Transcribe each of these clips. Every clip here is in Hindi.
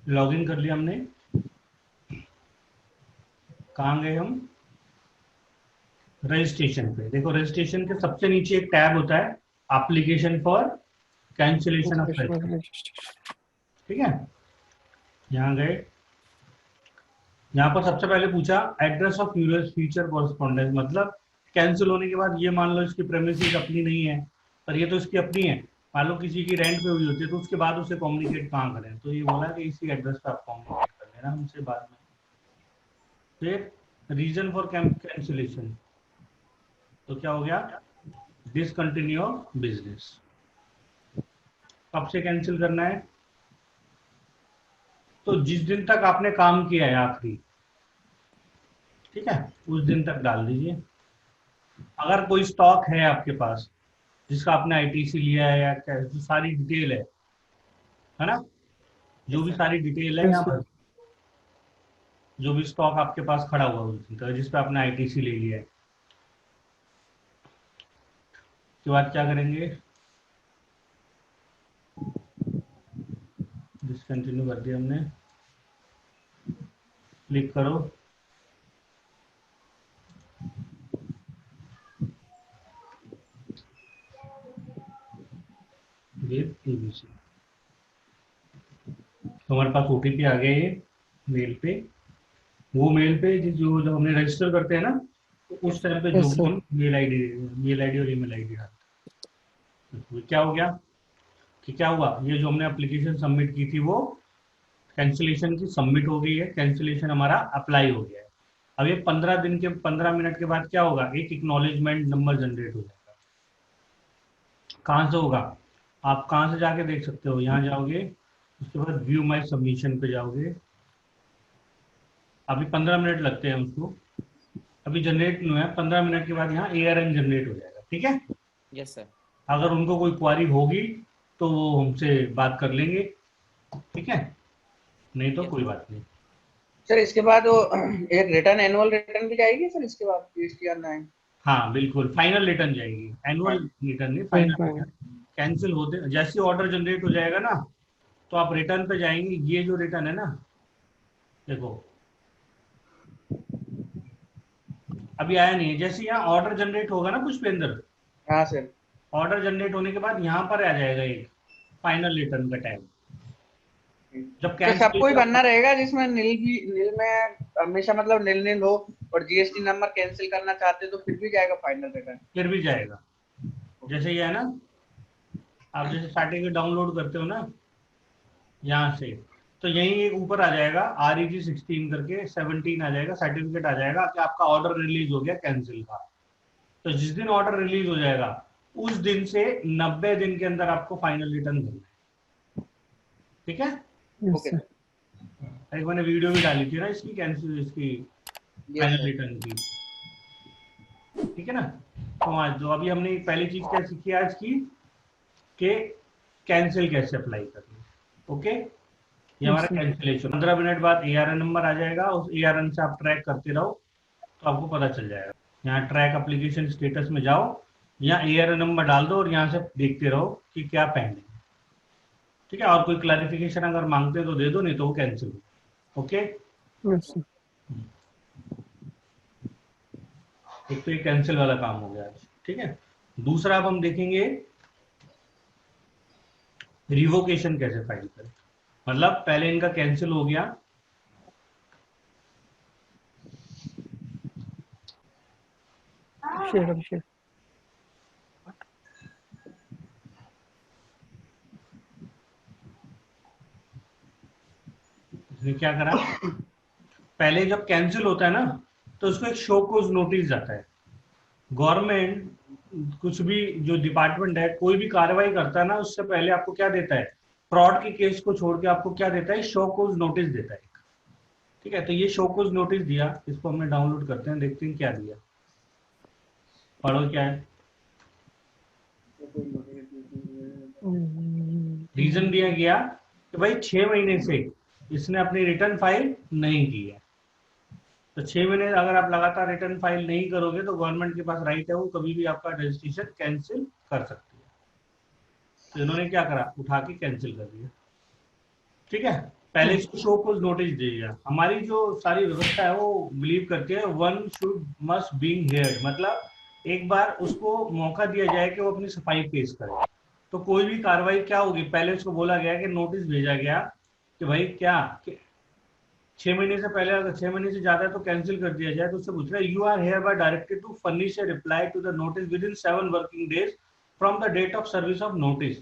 लॉगिन कर लिया हमने। कहाँ गए हम? रजिस्ट्रेशन पे। देखो रजिस्ट्रेशन के सबसे नीचे एक टैब होता है, application for cancellation of registration. ठीक है, यहाँ गए। यहाँ पर सबसे पहले पूछा एड्रेस ऑफ फ्यूचर कॉरेस्पॉन्डेंस, मतलब कैंसिल होने के बाद ये मान लो इसकी प्रेमिसेस अपनी नहीं है, पर ये तो इसकी अपनी है। मान लो किसी की रेंट पे हुई होती है तो उसके बाद उसे कम्युनिकेट कहाँ करें, तो ये बोला कि इसी एड्रेस पे आप कम्युनिकेट कर लेना हमसे बाद में। फिर रीजन फॉर कैंसिलेशन, तो क्या हो गया? Discontinue business. कब से कैंसिल करना है? तो जिस दिन तक आपने काम किया है आखिरी, ठीक है, उस दिन तक डाल दीजिए। अगर कोई स्टॉक है आपके पास जिसका आपने आईटीसी लिया है या जो सारी डिटेल है ना, जो भी सारी डिटेल है यहाँ पर, जो भी स्टॉक आपके पास खड़ा हुआ उस दिन तक जिसपे आपने आईटीसी ले लिया है, उसके बाद क्या करेंगे? डिसकंटिन्यू कर दिया हमने, क्लिक करो। विद एबीसी, तो हमारे पास ओटीपी आ गया ये मेल पे। वो मेल पे जो जब हमने रजिस्टर करते हैं ना, तो उस टाइम पे जो भी हम मेल आईडी और ईमेल आईडी डालते हैं, तो क्या हो गया कि क्या हुआ, ये जो हमने एप्लीकेशन सबमिट की थी वो कैंसिलेशन की सबमिट हो गई है, कैंसिलेशन हमारा अप्लाई हो गया है। अब ये 15 दिन के 15 मिनट के बाद क्या होगा, एक एक्नॉलेजमेंट नंबर जनरेट हो जाएगा। कहाँ से होगा? आप कहाँ से जाके देख सकते हो? यहाँ जाओगे, उसके बाद व्यू माई सबमिशन पे जाओगे। अभी 15 मिनट लगते हैं उसको, अभी जनरेट नहीं हुआ है। 15 मिनट के बाद यहाँ ARN जनरेट हो जाएगा। ठीक है, यस सर। अगर उनको कोई क्वारी होगी तो वो हमसे बात कर लेंगे, ठीक है, नहीं तो कोई बात नहीं। सर इसके बाद वो एक रिटर्न, एनुअल रिटर्न भी जाएगी सर इसके बाद GST ऑनलाइन? हाँ बिल्कुल, फाइनल रिटर्न जाएगी, एनुअल रिटर्न नहीं, फाइनल रिटर्न। कैंसिल होते जैसे ऑर्डर जनरेट हो जाएगा ना, तो आप रिटर्न पे जाएंगे। ये जो रिटर्न है ना, देखो अभी आया नहीं है, जैसे यहाँ ऑर्डर जनरेट होगा ना पुष्पेंद्र, हाँ सर। ऑर्डर जनरेट होने के बाद यहाँ पर आ जाएगा एक फाइनल रिटर्न का टैब। जब तो सबको ही कैंसिल, बनना रहेगा जिसमें नील में हमेशा मतलब नील हो, और GST नंबर कैंसिल करना चाहते तो फिर भी जाएगा फाइनल रिटर्न? फिर भी जाएगा। जैसे ये है ना, आप जैसे सर्टिफिकेट डाउनलोड करते हो ना यहाँ से, तो यहीं एक ऊपर आ जाएगा REG 16 करके 17 आ जाएगा, सर्टिफिकेट आ जाएगा कि आपका ऑर्डर रिलीज हो गया कैंसिल का। तो जिस दिन ऑर्डर रिलीज हो जाएगा उस दिन से 90 दिन के अंदर आपको फाइनल रिटर्न करना है। ठीक है, ओके सर। एक मैंने वीडियो भी डाली थी ना इसकी, कैंसिल इसकी फाइनल रिटर्न की। ठीक है ना, तो आज जो अभी हमने पहली चीज क्या सीखी आज की, कि कैंसिल कैसे अप्लाई करना। ओके, ये हमारा कैंसिलेशन। 15 मिनट बाद ARN नंबर आ जाएगा, उस ARN से आप ट्रैक करते रहो तो आपको पता चल जाएगा। यहाँ ट्रैक एप्लीकेशन स्टेटस में जाओ, यहाँ ARN नंबर डाल दो और यहाँ से देखते रहो कि क्या पेंडिंग है। ठीक है, और कोई क्लैरिफिकेशन अगर मांगते हो तो दे दो, नहीं तो वो कैंसिल हो। ओके, एक तो ये कैंसिल वाला काम हो गया आज। ठीक है, दूसरा अब हम देखेंगे रिवोकेशन कैसे फाइल करें। मतलब पहले इनका कैंसिल हो गया, इसने क्या करा, पहले जब कैंसिल होता है ना तो उसको एक शो कोज नोटिस जाता है। गवर्नमेंट कुछ भी जो डिपार्टमेंट है कोई भी कार्रवाई करता है ना, उससे पहले आपको क्या देता है, फ्रॉड के केस को छोड़ के आपको क्या देता है, शो कोज नोटिस देता है। ठीक है, तो ये शो कोज नोटिस दिया, इसको हमने डाउनलोड करते हैं, देखते हैं क्या दिया। पढ़ो क्या है, रीजन दिया गया कि भाई 6 महीने से इसने अपनी रिटर्न फाइल नहीं की है। तो 6 महीने अगर आप लगातार रिटर्न फाइल नहीं करोगे तो गवर्नमेंट के पास राइट है, वो कभी भी आपका रजिस्ट्रेशन कैंसिल कर सकती है। तो इन्होंने क्या करा, उठा के कैंसिल कर दिया। ठीक है, पहले इसको शो कोज नोटिस दीजिएगा। हमारी जो सारी व्यवस्था है वो बिलीव करती है one should must being heard, मतलब एक बार उसको मौका दिया जाए कि वो अपनी सफाई पेश करे। तो कोई भी कार्रवाई क्या होगी, पहले उसको बोला गया कि नोटिस भेजा गया कि भाई क्या कि 6 महीने से पहले, अगर 6 महीने से ज्यादा है तो कैंसिल कर दिया जाए। तो उससे पूछ रहा है, you are here bye directed to furnish A reply to the notice with in 7 working days from the date of service of notice.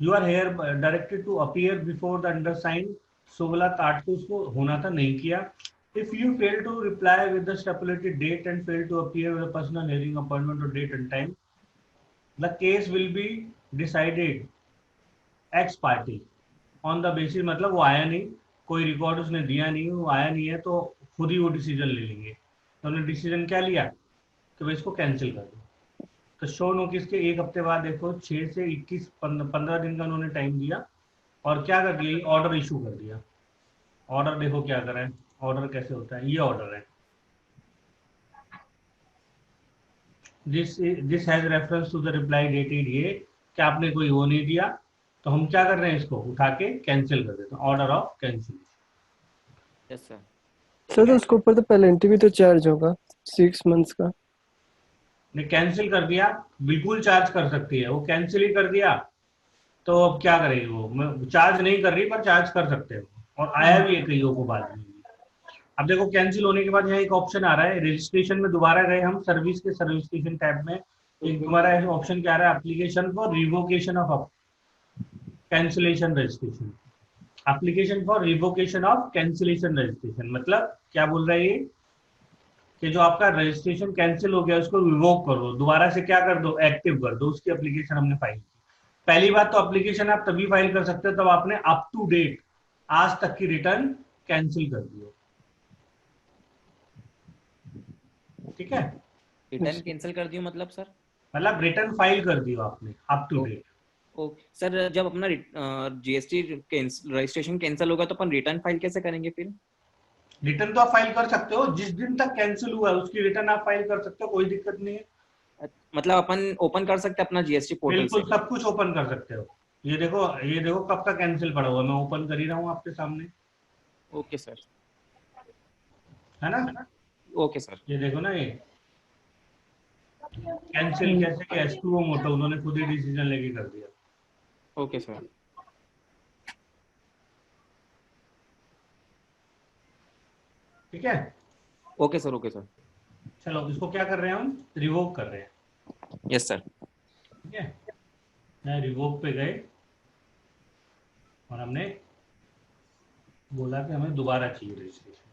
You are here directed to appear before the अंडरसाइंड 16/8 को उसको होना था, नहीं किया। If you fail to reply with the stipulated date and fail to appear with a personal hearing appointment or date and time, the case will be decided ex parte on the basis, मतलब वो आया नहीं, कोई रिकॉर्ड उसने दिया नहीं, वो आया नहीं है, तो खुद ही वो डिसीजन ले लेंगे। तो उन्होंने डिसीजन क्या लिया कि भाई इसको कैंसिल कर दो। तो शो नोटिस के 1 हफ्ते बाद देखो 6 से 21 15 दिन का उन्होंने टाइम दिया और क्या कर दिया, ऑर्डर इशू कर दिया। ऑर्डर देखो क्या करा है, ऑर्डर कैसे होता है, ये ऑर्डर है। This has reference to the reply dated ये, कि आपने कोई वो नहीं दिया, तो हम क्या कर रहे हैं, इसको उठा के कैंसिल कर देते हैं, order of cancel. Yes sir. Sir तो उसके ऊपर तो पेनल्टी भी तो चार्ज होगा 6 मंथ्स का। ने कैंसिल कर दिया, बिल्कुल चार्ज कर सकती है, वो कैंसिल ही कर दिया तो अब क्या करेगी वो, चार्ज नहीं कर रही पर चार्ज कर सकते हैं। और आया भी है कईयों को बाद में। अब देखो कैंसिल होने के बाद यहाँ एक ऑप्शन आ रहा है, रजिस्ट्रेशन में दोबारा गए हम सर्विस के सर्विसिफिकेशन टैब में, एक तुम्हारा ऑप्शन क्या आ रहा है, application for revocation of cancellation registration, application for revocation of cancellation registration. मतलब क्या बोल रहा है ये कि जो आपका रजिस्ट्रेशन कैंसिल हो गया उसको रिवोक कर दो, दोबारा से क्या कर दो, एक्टिव कर दो। उसकी एप्लीकेशन हमने फाइल की। पहली बात तो एप्लीकेशन आप तभी फाइल कर सकते हो तब आपने अप टू डेट आज तक की रिटर्न कैंसिल कर दी हो। ठीक है, रिटर्न कैंसिल कर दियो मतलब सर? मतलब रिटर्न फाइल कर दी हो आपने up to date. Okay sir, जब अपना जीएसटी रजिस्ट्रेशन कैंसिल होगा तो अपन रिटर्न फाइल कैसे करेंगे फिर? रिटर्न तो आप फाइल कर सकते हो, जिस दिन तक कैंसिल हुआ है उसकी रिटर्न आप फाइल कर सकते हो, कोई दिक्कत नहीं है। मतलब अपन ओपन कर सकते हैं अपना जीएसटी पोर्टल से? बिल्कुल सब कुछ ओपन कर सकते हो। ये देखो, ये देखो कब का कैंसिल पड़ा हुआ है, मैं ओपन कर ही रहा हूँ आपके सामने, ओके सर। है ना। Okay sir. ये देखो ना, ये कैंसिल कैसे किया, एस2ओ मोटो उन्होंने खुद ही डिसीजन लेके कर दिया। Okay sir. ठीक है, ओके सर। Okay sir. चलो इसको क्या कर रहे हैं हम, रिवोक कर रहे हैं। Yes sir. ठीक है, मैं रिवोक पे गए और हमने बोला कि हमें दोबारा चाहिए रजिस्ट्रेशन।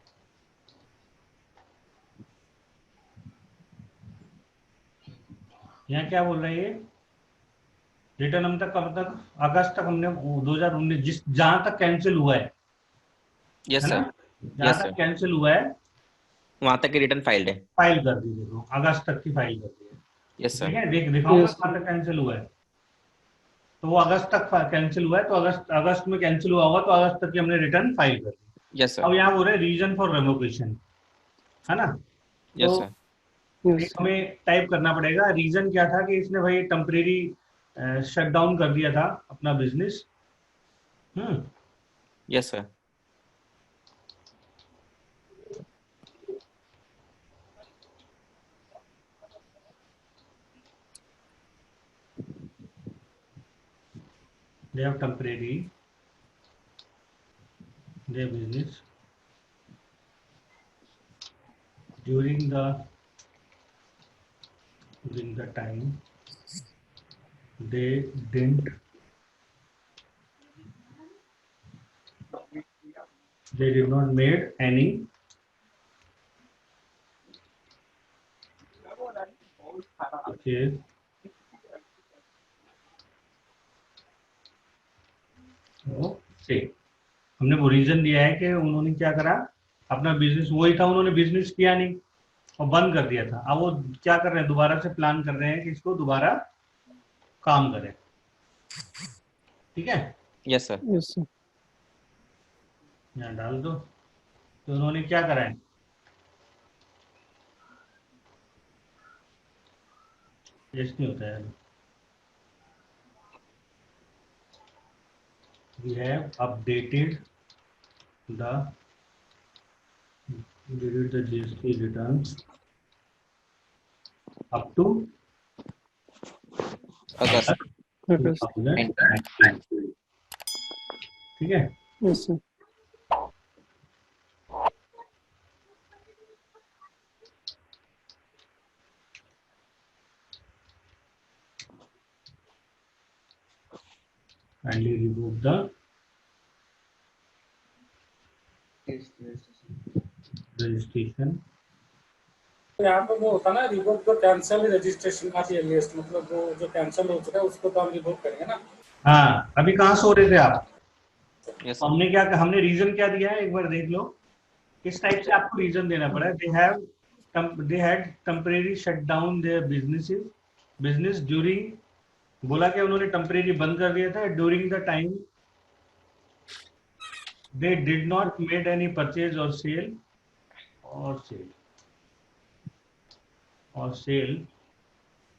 यहाँ क्या बोल रही है, रिटर्न हम तक कब तक, अगस्त तक हमने 2019 जिस जहां तक कैंसिल हुआ है, यस है ना, सर। जहां यस तक सर, कैंसिल हुआ है वहां तक की रिटर्न फाइल्ड है। फाइल कर दी, देखो अगस्त तक की फाइल कर दी है। यस ठीक सर। है, दिखाऊंगा Yes. कहाँ तक कैंसिल हुआ है। तो वो अगस्त तक कैंसिल हुआ है, तो अगस्त में कैंसिल हुआ होगा, तो अगस्त तक की हमने रिटर्न फाइल कर दी। Yes sir. अब यहाँ बोल रहे रीजन फॉर रेवोकेशन, है ना। यस तो सर। Yes. हमें टाइप करना पड़ेगा, रीजन क्या था कि इसने भाई टेम्परेरी शट डाउन कर दिया था अपना business. Yes sir. They have temporary their business during the time they did not made any purchase से। हमने वो रीजन दिया है कि उन्होंने क्या करा, अपना बिजनेस वही था, उन्होंने बिजनेस किया नहीं और बंद कर दिया था। अब वो क्या कर रहे हैं, दोबारा से प्लान कर रहे हैं कि इसको दोबारा काम करें। ठीक है, यस सर। Yes. Sir. यहाँ डाल दो। तो उन्होंने क्या करा है, यस नहीं होता है, we have updated the deduct the GST returns up to August August. 2019। ठीक है। Yes, sir. Kindly revoke the registration। तो यहाँ पे वो होता ना रिवोक तो कैंसिल रजिस्ट्रेशन आती है लिस्ट, मतलब वो जो कैंसिल हो चुका है उसको तो हम रिवोक करेंगे ना। हाँ, अभी कहाँ सो रहे थे आप? यस हमने रीजन क्या दिया है, एक बार देख लो। किस टाइप से आपको रीजन देना पड़ा है। they had temporarily shut down their business during, बोला कि उन्होंने टेम्परेरी बंद कर दिया था during the time they did not made any purchase or sale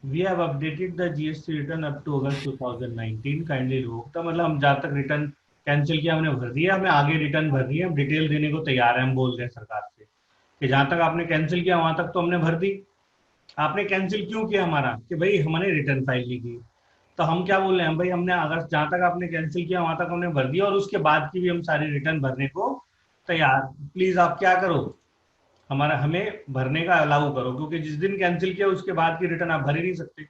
we have updated the GST return up to August 2019 kindly revoke। तो मतलब हम जहाँ तक रिटर्न कैंसिल किया हमने भर दिया, हमें आगे रिटर्न भर रही है, हम डिटेल देने को तैयार है। हम बोल रहे हैं सरकार से कि जहां तक आपने कैंसिल किया वहां तक तो हमने भर दी। आपने कैंसिल क्यों किया हमारा, कि भाई हमने रिटर्न फाइल नहीं की। तो हम क्या बोल रहे हैं, भाई हमने अगर जहां तक आपने कैंसिल किया वहां तक हमने भर दिया और उसके बाद की भी हम सारी रिटर्न भरने को तैयार। प्लीज आप क्या करो, हमें भरने का अलाउ करो, क्योंकि जिस दिन कैंसिल किया उसके बाद की रिटर्न आप भर ही नहीं सकते,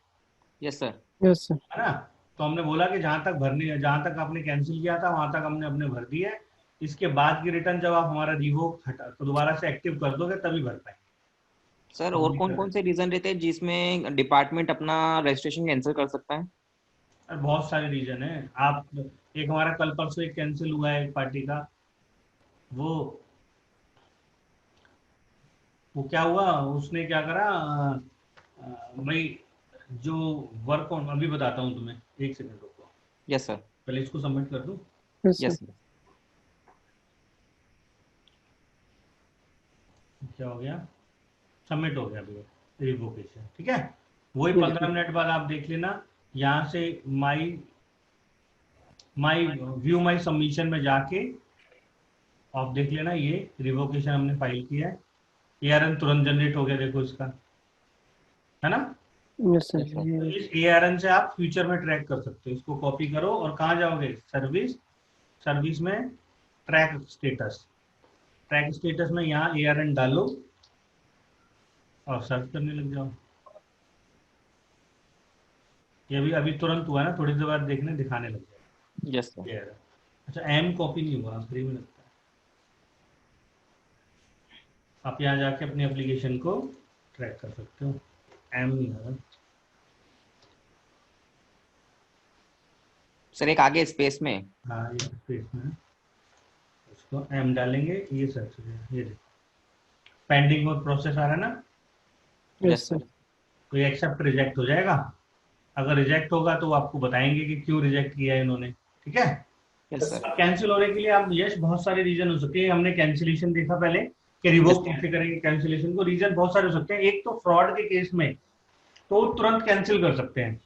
यस सर Yes, sir. है ना। तो हमने बोला कि जहां तक आपने कैंसिल किया था वहां तक हमने अपने भर दिया है। इसके बाद की रिटर्न जब आप हमारा रिवोक हटा तो दोबारा से एक्टिव कर दोगे तभी भर पाएंगे। सर। और कौन कौन से रीजन रहते हैं जिसमें डिपार्टमेंट अपना रजिस्ट्रेशन कैंसिल कर सकता है? बहुत सारे रीजन है। आप एक हमारा कल परसों एक कैंसिल हुआ है एक पार्टी का, वो क्या हुआ, उसने क्या करा, भाई जो वर्क ऑन, अभी बताता हूँ तुम्हें, एक सेकंड रुको, यस सर पहले इसको सबमिट कर दूं। Yes, sir. यस सर क्या हो गया, सबमिट हो गया भैया रिवोकेशन। ठीक है, वही ठीक है। 15 मिनट बाद आप देख लेना, यहाँ से माई व्यू माई सबमिशन में जाके आप देख लेना, ये रिवोकेशन हमने फाइल किया है। एआरएन तुरंत जनरेट हो गया, देखो इसका, है ना। Yes, sir. Yes, sir. तो इस एआरएन से आप फ्यूचर में ट्रैक कर सकते हो। इसको कॉपी करो और कहाँ जाओगे, सर्विस में ट्रैक स्टेटस में यहाँ एआरएन डालो और सर्च करने लग जाओ। ये अभी तुरंत हुआ ना, थोड़ी देर बाद देखने दिखाने लग जाए। यस सर अच्छा, एम कॉपी नहीं हुआ, फ्री में लगता है। आप यहाँ जाके अपनी एप्लीकेशन को ट्रैक कर सकते हो। एम नहीं आ रहा सर, एक आगे स्पेस में। हाँ, ये स्पेस में इसको एम डालेंगे, ये सर्च हो जाएगा। ये देखो पेंडिंग और प्रोसेस आ रहा है ना, Yes, sir. तो ये एक्सेप्ट रिजेक्ट हो जाएगा। अगर रिजेक्ट होगा तो आपको बताएंगे कि क्यों रिजेक्ट किया है इन्होंने। ठीक है, यस सर कैंसिल होने के लिए आप बहुत सारे रीजन हो सकते हैं। हमने कैंसिलेशन देखा पहले कि रिवोक कैसे करेंगे कैंसिलेशन को। रीजन बहुत सारे हो सकते हैं। एक तो फ्रॉड के केस में तो तुरंत कैंसिल कर सकते हैं।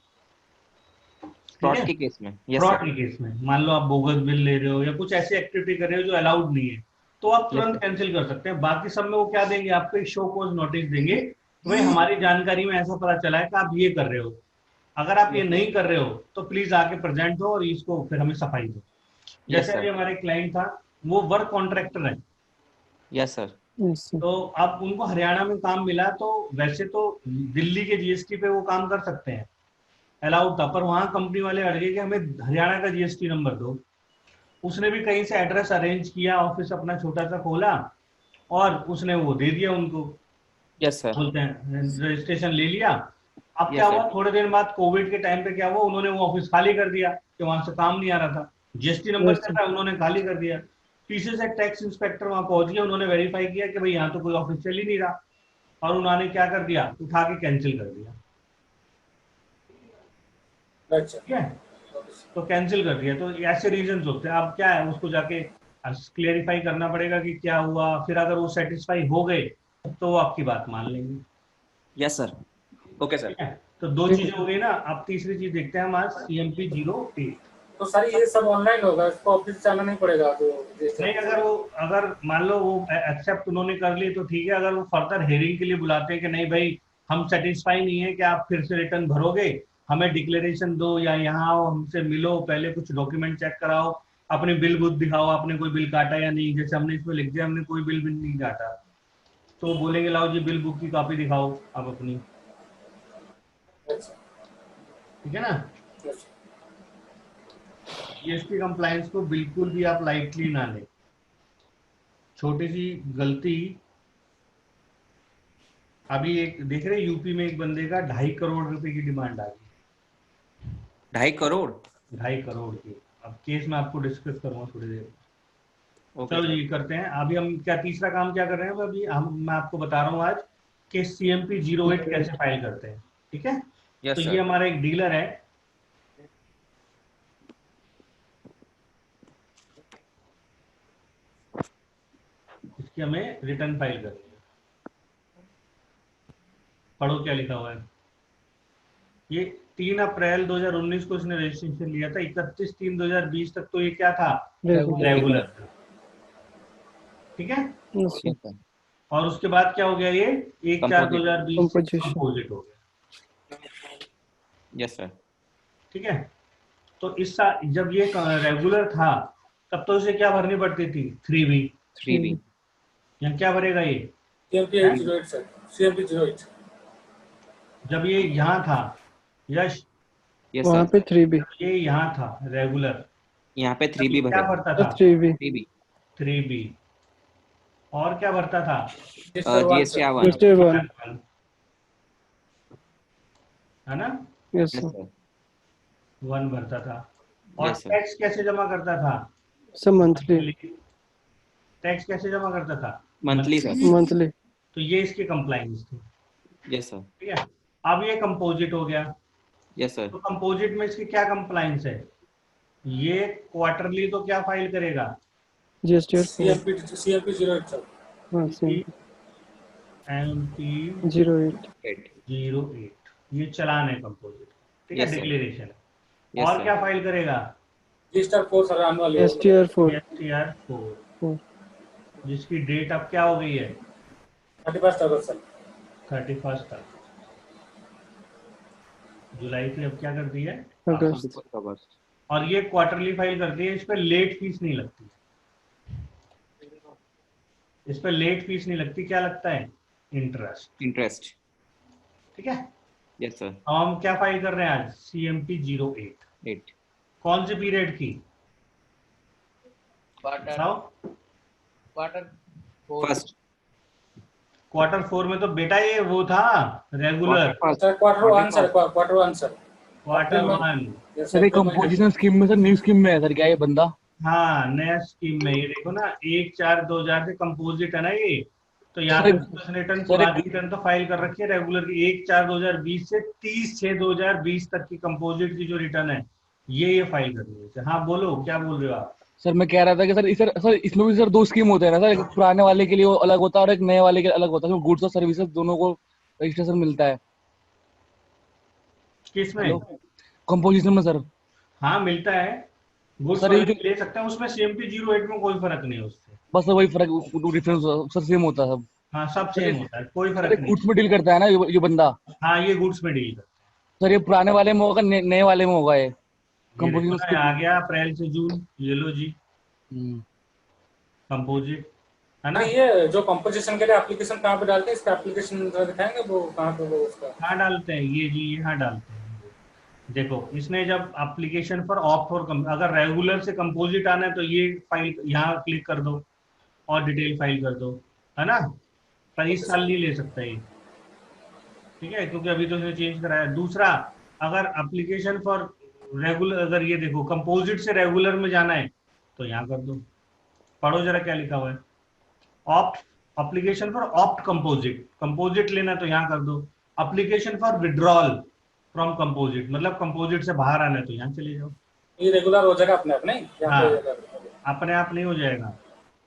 फ्रॉड के केस में। यस फ्रॉड सर के केस में मान लो आप बोगस बिल ले रहे हो या कुछ ऐसी एक्टिविटी कर रहे हो जो अलाउड नहीं है, तो आप तुरंत कैंसिल कर सकते हैं। बाकी सब में वो क्या देंगे, आपको एक शो कॉज नोटिस देंगे, भाई हमारी जानकारी में ऐसा पता चला है कि आप ये कर रहे हो, अगर आप ये नहीं कर रहे हो तो प्लीज आके प्रेजेंट हो और इसको फिर हमें सफाई दो। जैसे अभी हमारे क्लाइंट था, वो वर्क कॉन्ट्रैक्टर है, यस सर Yes, sir. तो अब उनको हरियाणा में काम मिला, तो वैसे तो दिल्ली के जीएसटी पे वो काम कर सकते हैं, अलाउड था, पर वहां कंपनी वाले अड़ गए कि हमें हरियाणा का जीएसटी नंबर दो। उसने भी कहीं से एड्रेस अरेंज किया, ऑफिस अपना छोटा सा खोला और उसने वो दे दिया उनको, यस सर बोलते हैं रजिस्ट्रेशन ले लिया। अब Yes, क्या sir. हुआ, थोड़े दिन बाद कोविड के टाइम पे क्या हुआ, उन्होंने वो ऑफिस खाली कर दिया कि वहां से काम नहीं आ रहा था, जीएसटी नंबर Yes, क्या sir. था उन्होंने खाली कर दिया। पीछे से टैक्स इंस्पेक्टर वहां पहुंच गया, उन्होंने वेरीफाई किया कि भाई यहाँ तो कोई ऑफिस चल ही नहीं रहा, और उन्होंने क्या कर दिया, उठा के कैंसिल कर दिया। अच्छा ठीक है, तो कैंसिल कर दिया। तो ऐसे रीजन होते हैं। अब क्या है, उसको जाके क्लेरिफाई करना पड़ेगा कि क्या हुआ, फिर अगर वो सेटिस्फाई हो गए तो वो आपकी बात मान लेंगे। यस सर ओके सर ठीक है, तो दो ठीक है। चीजें हो गई ना। अब तीसरी चीज देखते हैं हम आज, CMP 08। तो सर ये सब ऑनलाइन होगा, इसको ऑफिस जाना नहीं पड़ेगा जो नहीं, अगर मान लो वो एक्सेप्ट उन्होंने कर ली तो ठीक है। अगर वो फर्दर हेयरिंग के लिए बुलाते हैं कि नहीं भाई हम सेटिस्फाई नहीं है कि आप फिर से रिटर्न भरोगे, हमें डिक्लेरेशन दो या यहाँ आओ हमसे मिलो, पहले कुछ डॉक्यूमेंट चेक कराओ, अपनी बिल बुक दिखाओ, आपने कोई बिल काटा या नहीं, जैसे हमने इसमें लिख दिया हमने कोई बिल भी नहीं काटा, तो बोलेंगे लाओ जी बिल बुक की कॉपी दिखाओ आप अपनी, अच्छा, ठीक है ना। अच्छा। जीएसटी कंप्लायंस को बिल्कुल भी आप लाइटली ना लें। छोटी सी गलती, अभी एक देख रहे यूपी में एक बंदे का 2.5 करोड़ रुपए की डिमांड आ गई। 2.5 करोड़? 2.5 करोड़ की। अब केस में आपको डिस्कस करूंगा थोड़ी देर। ओके चलो सर। जी करते हैं। अभी हम क्या तीसरा काम क्या कर रहे हैं अभी मैं आपको बता रहा हूँ आज कि CMP 08 कैसे फाइल करते हैं, ठीक है। यस तो ये सर। हमारा एक डीलर है, इसकी हमें रिटर्न फाइल करनी है। पढ़ो क्या लिखा हुआ है। ये 3 अप्रैल 2019 को इसने रजिस्ट्रेशन लिया था, 31/3/2020 तक तो ये क्या था, रेगुलर था, ठीक है। Okay sir. और उसके बाद क्या हो गया, ये 1/4/2020 से Composition. कंपोजिट हो गया, यस सर। ठीक है। तो इस साल जब ये रेगुलर था तब तो इसे क्या भरनी पड़ती थी, 3B। 3B। यहाँ क्या भरेगा ये, CMP 08 सर, CMP 08। जब ये यहाँ था यश, यस वहाँ सर। पे 3B, ये यहाँ था रेगुलर, यहाँ पे 3B क्या भरेगा। भरता था, 3B, 3B। 3B। और क्या भरता था, GST R1। Mr. 1, है ना, yes यस sir, सर। 1 भरता था। और यस सर। टैक्स कैसे जमा करता था, sir monthly, टैक्स कैसे जमा करता था, मंथली सर। monthly, तो ये इसके कंप्लाइंस थे, यस सर। ठीक है। अब ये कंपोजिट हो गया, यस सर। तो कंपोजिट में इसकी क्या कंप्लाइंस है, ये क्वार्टरली तो क्या फाइल करेगा, GST 4, CMP 08 सर। हाँ same, MP 08, 08, ये चलान है कंपोजिट, ठीक है, Yes, sir. डिक्लेरेशन है। यस और सर। क्या फाइल करेगा, रजिस्टर 4 सर आने वाली है। STR 4, STR 4, 4, जिसकी डेट अब क्या हो गई है, 31 अगस्त सर। 31 तक, जुलाई की अब क्या कर दी है, अगस्त, अगस्त। और ये क्वार्टरली फाइल करती है, इस पर लेट फीस नहीं लगती, इस पर लेट फीस नहीं लगती, क्या लगता है, इंटरेस्ट, इंटरेस्ट। ठीक है। Yes sir. अब हम क्या फाइल कर रहे हैं आज, CMP 08, 8। कौन से पीरियड की, बताओ। Quarter first. Q4 में तो बेटा ये वो था regular, sir quarter 1 sir, quarter 1 sir. Q1। Yes sir sir. ये कंपोजिशन स्कीम में, सर न्यू स्कीम में है सर, क्या ये बंदा? हाँ नया स्कीम में, ये देखो ना 1/4/2000 से कंपोजिट है ना ये, तो यहाँ सर, पे रिटर्न सर, पुरानी रिटर्न तो फाइल कर रखी है रेगुलर की, 1/4/2020 से 30/6/2020 तक की कंपोजिट की जो रिटर्न है ये फाइल करनी है। हाँ बोलो क्या बोल रहे हो आप, सर मैं कह रहा था कि सर इसमें भी सर 2 स्कीम होते हैं ना सर, एक पुराने वाले के लिए वो अलग होता है और एक नए वाले के लिए अलग होता है, गुड्स और सर्विसेज दोनों को रजिस्ट्रेशन मिलता है। किस में, हेलो, कंपोजिशन में सर। हाँ मिलता है, गुड्स सर ये वाले जो ले सकते हैं, उसमें CMP 08 में कोई फर्क नहीं है उससे, बस वही फर्क डिफरेंस सर, सेम होता है सब। हाँ सब सर सेम होता है, कोई सर फर्क नहीं। गुड्स में डील करता है ना ये बंदा। हाँ ये गुड्स में डील करते सर ये पुराने वाले में होगा, नए वाले में होगा ये हैं, ये देखो कंपोजिशन ना स्कीम। आ गया अप्रैल से जून, ये लो जी कंपोजिट, है ना। अरे ये जो कंपोजिशन के लिए एप्लीकेशन कहाँ पे डालते हैं, इसका एप्लीकेशन दिखाएंगे वो कहाँ पे, वो उसका कहाँ डालते हैं ये जी, यहाँ डालते हैं, देखो इसने जब एप्लीकेशन फॉर ऑप्ट फॉर, अगर रेगुलर से कंपोजिट आना है तो ये फाइल यहाँ क्लिक कर दो और डिटेल फाइल कर दो, है ना। पर इस साल नहीं ले सकता ये, ठीक है, क्योंकि अभी तो इसने चेंज कराया। दूसरा, अगर एप्लीकेशन फॉर रेगुलर, अगर ये देखो कंपोजिट से रेगुलर में जाना है तो यहाँ कर दो, पढ़ो जरा क्या लिखा हुआ है, opt, application for opt composite, composite लेना तो यहाँ कर दो, application for withdrawal from composite, मतलब कंपोजिट से बाहर आना है तो यहाँ चले जाओ, ये रेगुलर हो जाएगा अपने अपने यहाँ हाँ। पे, अपने आप नहीं हो जाएगा,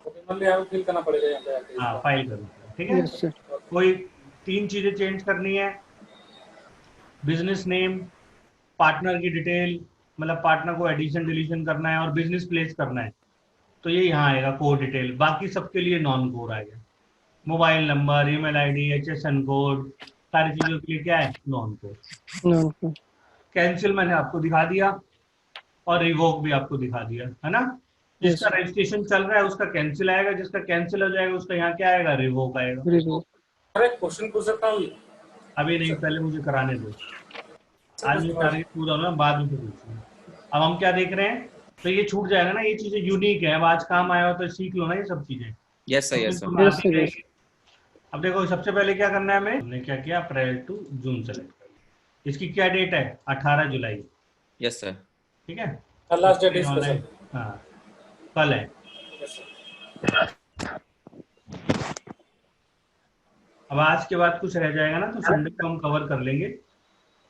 मैनुअली यहाँ फिल करना पड़ेगा यहाँ पे आके हाँ इसका। फाइल करना, ठीक है। yes sir, कोई 3 चीजें चेंज करनी है, बिजनेस नेम, पार्टनर की डिटेल, मतलब पार्टनर को एडिशन डिलीशन करना है और बिजनेस प्लेस करना है, तो ये यहाँ आएगा कोर डिटेल। बाकी सबके लिए नॉन कोर आएगा। Mobile number, email ID, HSN code, सारी चीजों के लिए क्या है, non core. Non core. Cancel मैंने आपको दिखा दिया और रिवोक भी आपको दिखा दिया, है ना। जिसका रजिस्ट्रेशन चल रहा है उसका कैंसिल आएगा, जिसका कैंसिल हो जाएगा उसका यहाँ क्या आएगा, रिवोक आएगा। रिवोक। अरे क्वेश्चन पूछ सकता हूँ? अभी नहीं, पहले मुझे कराने दो, आज ये टारगेट पूरा होना, बाद में पूछूंगा। अब हम क्या देख रहे हैं, तो ये छूट जाएगा ना, ये चीजें यूनिक है, अब आज काम आया हो तो सीख लो ना ये सब चीजें। Yes sir, yes sir. तो यस सर, यस। अब देखो सबसे पहले क्या करना है हमें, हमने क्या किया, अप्रैल टू जून सेलेक्ट कर लिया। इसकी क्या डेट है, 18 जुलाई, यस सर। ठीक है। लास्ट डेट इसका सर। हाँ कल है। Yes sir. अब आज के बाद कुछ रह जाएगा ना तो संडे को हम कवर कर लेंगे,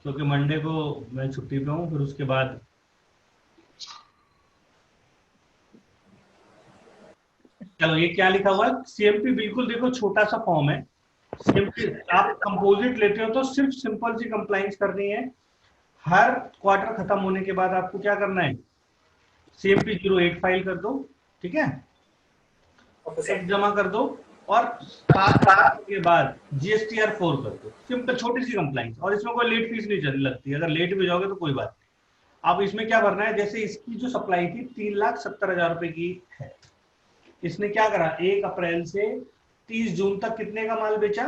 क्योंकि मंडे को मैं छुट्टी पे हूँ। फिर उसके बाद चलो, ये क्या लिखा हुआ है, CMP बिल्कुल देखो छोटा सा फॉर्म है। CMP आप कंपोजिट लेते हो तो सिर्फ सिंपल सी कंप्लाइंस करनी है। हर क्वार्टर खत्म होने के बाद आपको क्या करना है, CMP 08 फाइल कर दो, ठीक है, ओके सर। टैक्स जमा कर दो, और 7 के बाद GSTR 4 कर दो। सिंपल छोटी सी कंप्लाइंस, और इसमें कोई लेट फीस नहीं लगती। अगर लेट भी जाओगे तो कोई बात नहीं। अब इसमें क्या भरना है, जैसे इसकी जो सप्लाई थी 3,70,000 रुपए की है, इसने क्या करा, 1 अप्रैल से 30 जून तक कितने का माल बेचा,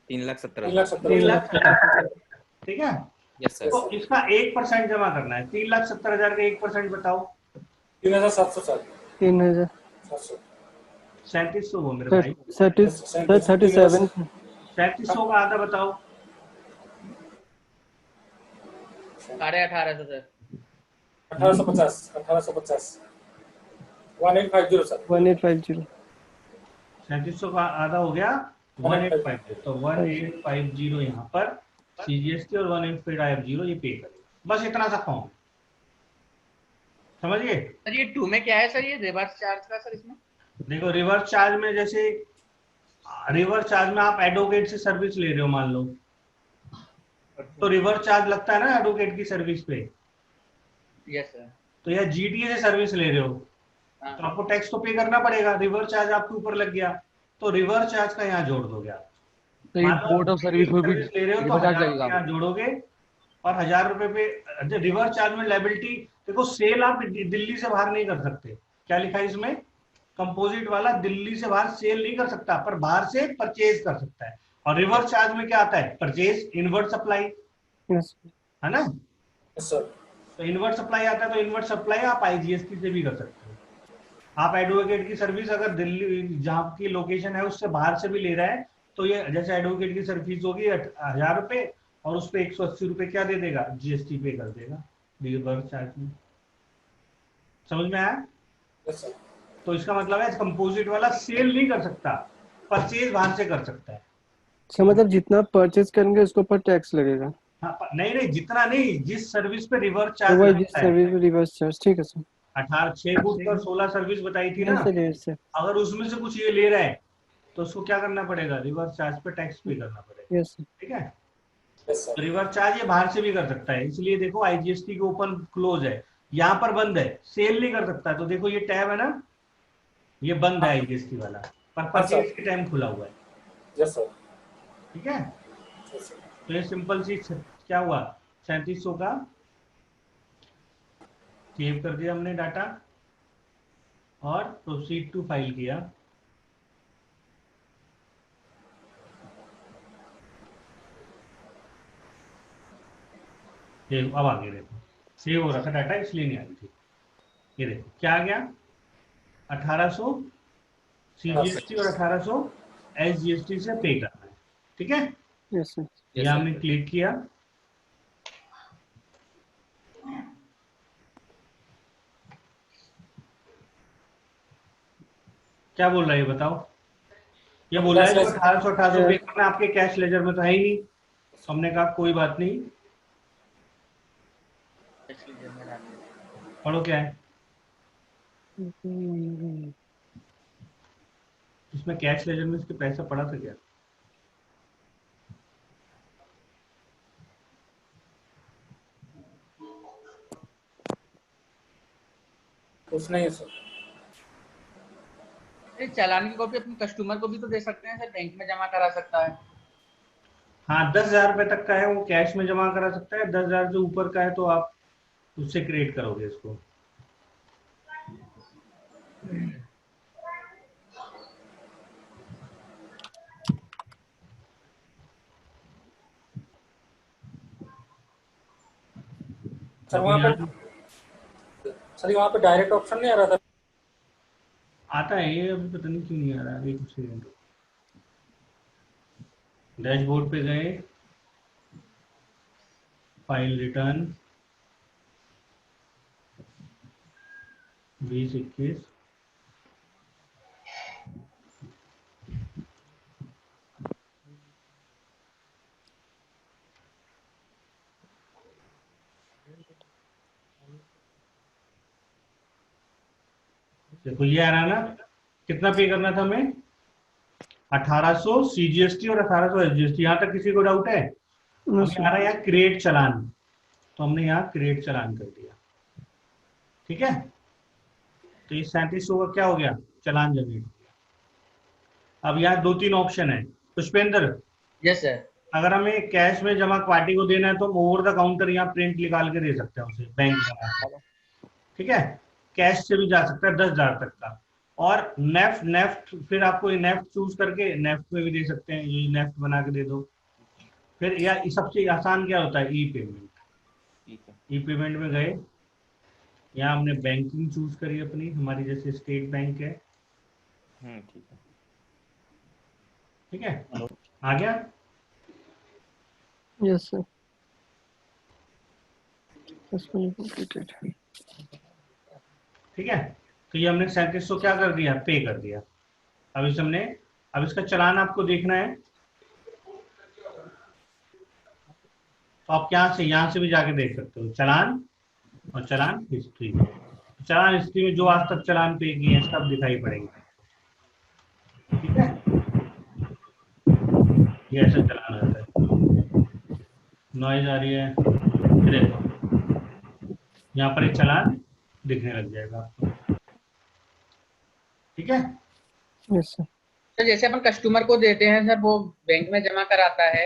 3,70,000। 3,70,000, ठीक है। Yes sir. तो इसका 1% जमा करना है। 3,70,000 का 1% बताओ, 3,760। 3,000। 700। 3700 हो मेरे भाई। 37। 3700 का आधा बताओ, 1850 सर। 1850। 1850। 1850 सर। 1850। 3700 का आधा हो गया 1850। तो 1850 यहाँ पर CGST और 1850 ये पे करेगा। बस इतना सा फॉर्म, समझिए। सर ये 2 में क्या है सर, ये रिवर्स चार्ज का सर इसमें? देखो रिवर्स चार्ज में, जैसे रिवर्स चार्ज में आप एडवोकेट से सर्विस ले रहे हो मान लो, तो रिवर्स चार्ज लगता है ना एडवोकेट की सर्विस पे। Yes sir. तो या GTA से सर्विस ले रहे हो हाँ। तो आपको टैक्स तो पे करना पड़ेगा। रिवर्स चार्ज आपके ऊपर लग गया तो रिवर्स चार्ज का यहाँ जोड़ दोगे आप। तो ये बोर्ड ऑफ सर्विस में भी सर्विस ले रहे हो तो रिवर्स चार्ज 1,000 रुपये लगेगा। यहाँ जोड़ोगे, और 1,000 रुपए पे रिवर्स चार्ज में लाइबिलिटी। देखो सेल आप दिल्ली से बाहर नहीं कर सकते, क्या लिखा है इसमें, कंपोजिट वाला दिल्ली से बाहर सेल नहीं कर सकता, पर बाहर से परचेज कर सकता है। और रिवर्स चार्ज में क्या आता है, परचेज, इनवर्ट सप्लाई, यस। है ना। Yes sir. तो इनवर्ट सप्लाई आता है, तो इनवर्ट सप्लाई आप IGST से भी कर सकते हो। आप एडवोकेट की सर्विस अगर दिल्ली जहाँ की लोकेशन है उससे बाहर से भी ले रहा है, तो ये जैसे एडवोकेट की सर्विस होगी 1,000 रुपए, और उस पर 180 रुपए क्या दे देगा, GST पे कर देगा रिवर्स चार्ज में। समझ में आया। Yes sir. तो इसका मतलब है कंपोजिट वाला सेल नहीं कर सकता, परचेज बाहर से कर सकता है। इसका मतलब जितना परचेज करेंगे उसके ऊपर टैक्स लगेगा। हाँ, नहीं, जितना नहीं, जिस सर्विस पे रिवर्स तो चार्ज वही जिस लगता है। सर्विस में रिवर्स चार्ज, ठीक है सर। 18 6 गुड्स और 16 सर्विस बताई थी ना, यस सर, यस सर। अगर उसमें से कुछ ये ले रहा है तो उसको क्या करना पड़ेगा, रिवर्स चार्ज पे टैक्स पे करना पड़ेगा, यस सर। ठीक है। Yes sir. रिवर्स चार्ज ये बाहर से भी कर सकता है, इसलिए देखो IGST के ओपन क्लोज है, यहाँ पर बंद है, सेल नहीं कर सकता। तो देखो ये टैब है ना, ये बंद है IGST वाला, पर परचेज के टाइम खुला हुआ है, यस सर। ठीक है। Yes sir. तो ये सिंपल सी क्या हुआ, 3700 का सेव कर दिया हमने डाटा और प्रोसीड टू फाइल किया। अब आगे देखो, सेव हो रखा डाटा इसलिए नहीं आ रही थी। ये देखो क्या आ गया, 1800 CGST और 1800 SGST से पे करना है, ठीक है। Yes sir. ये हमने क्लिक किया, क्या बोल रहा है ये बताओ। ये बोल रहा है 1800 पे करना, आपके कैश लेजर में तो है ही नहीं। हमने कहा कोई बात नहीं, पढ़ो क्या है इसमें, कैश लेजर में इसके पैसा पड़ा था क्या। कुछ नहीं है सर। ये चालान की कॉपी अपने कस्टमर को भी तो दे सकते हैं सर, बैंक में जमा करा सकता है। हाँ, 10,000 रुपए तक का है वो कैश में जमा करा सकता है, 10,000 से ऊपर का है तो आप उससे क्रिएट करोगे इसको। सर अब वहाँ यहाँ पे डायरेक्ट ऑप्शन नहीं आ रहा था। आता है ये, अभी पता नहीं क्यों नहीं आ रहा है, एक सेकंड। डैशबोर्ड पे गए, फाइल रिटर्न 2021, देखो ये आ रहा ना, कितना पे करना था हमें, 1800 CGST और 1800 SGST। यहाँ तक किसी को डाउट है? नो हमें आ रहा है यहाँ क्रिएट चलान, तो हमने यहाँ क्रिएट चलान कर दिया। ठीक है, तो ये 3700 का क्या हो गया, चलान जनरेट हो गया। अब यहाँ 2-3 ऑप्शन है पुष्पेंद्र। Yes sir. अगर हमें कैश में जमा पार्टी को देना है तो हम ओवर द काउंटर यहाँ प्रिंट निकाल के दे सकते हैं उसे बैंक में। ठीक है, कैश से भी जा सकता है 10,000 तक का। और नेफ्ट फिर आपको ये नेफ्ट चूज करके नेफ्ट में भी दे सकते हैं, ये नेफ्ट बना के दे दो। फिर या सबसे आसान क्या होता है, ई पेमेंट। ठीक है। ई पेमेंट में गए, यहाँ हमने बैंकिंग चूज करी अपनी, हमारी जैसे स्टेट बैंक है। ठीक है। ठीक है, आ गया। Yes sir, completed. ठीक है, तो ये हमने 3700 क्या कर दिया, पे कर दिया। अब इस हमने, अब इसका चलान आपको देखना है तो आप यहाँ से भी जाके देख सकते हो चलान और चलान हिस्ट्री। चलान हिस्ट्री में जो आज तक चलान पे किए हैं सब दिखाई पड़ेंगे। ठीक है, ये ऐसा चलान आता है। नॉइज आ रही है, देखो यहाँ पर एक चलान दिखने लग जाएगा आपको। ठीक है, यस सर। सर जैसे अपन कस्टमर को देते हैं सर, वो बैंक में जमा कराता है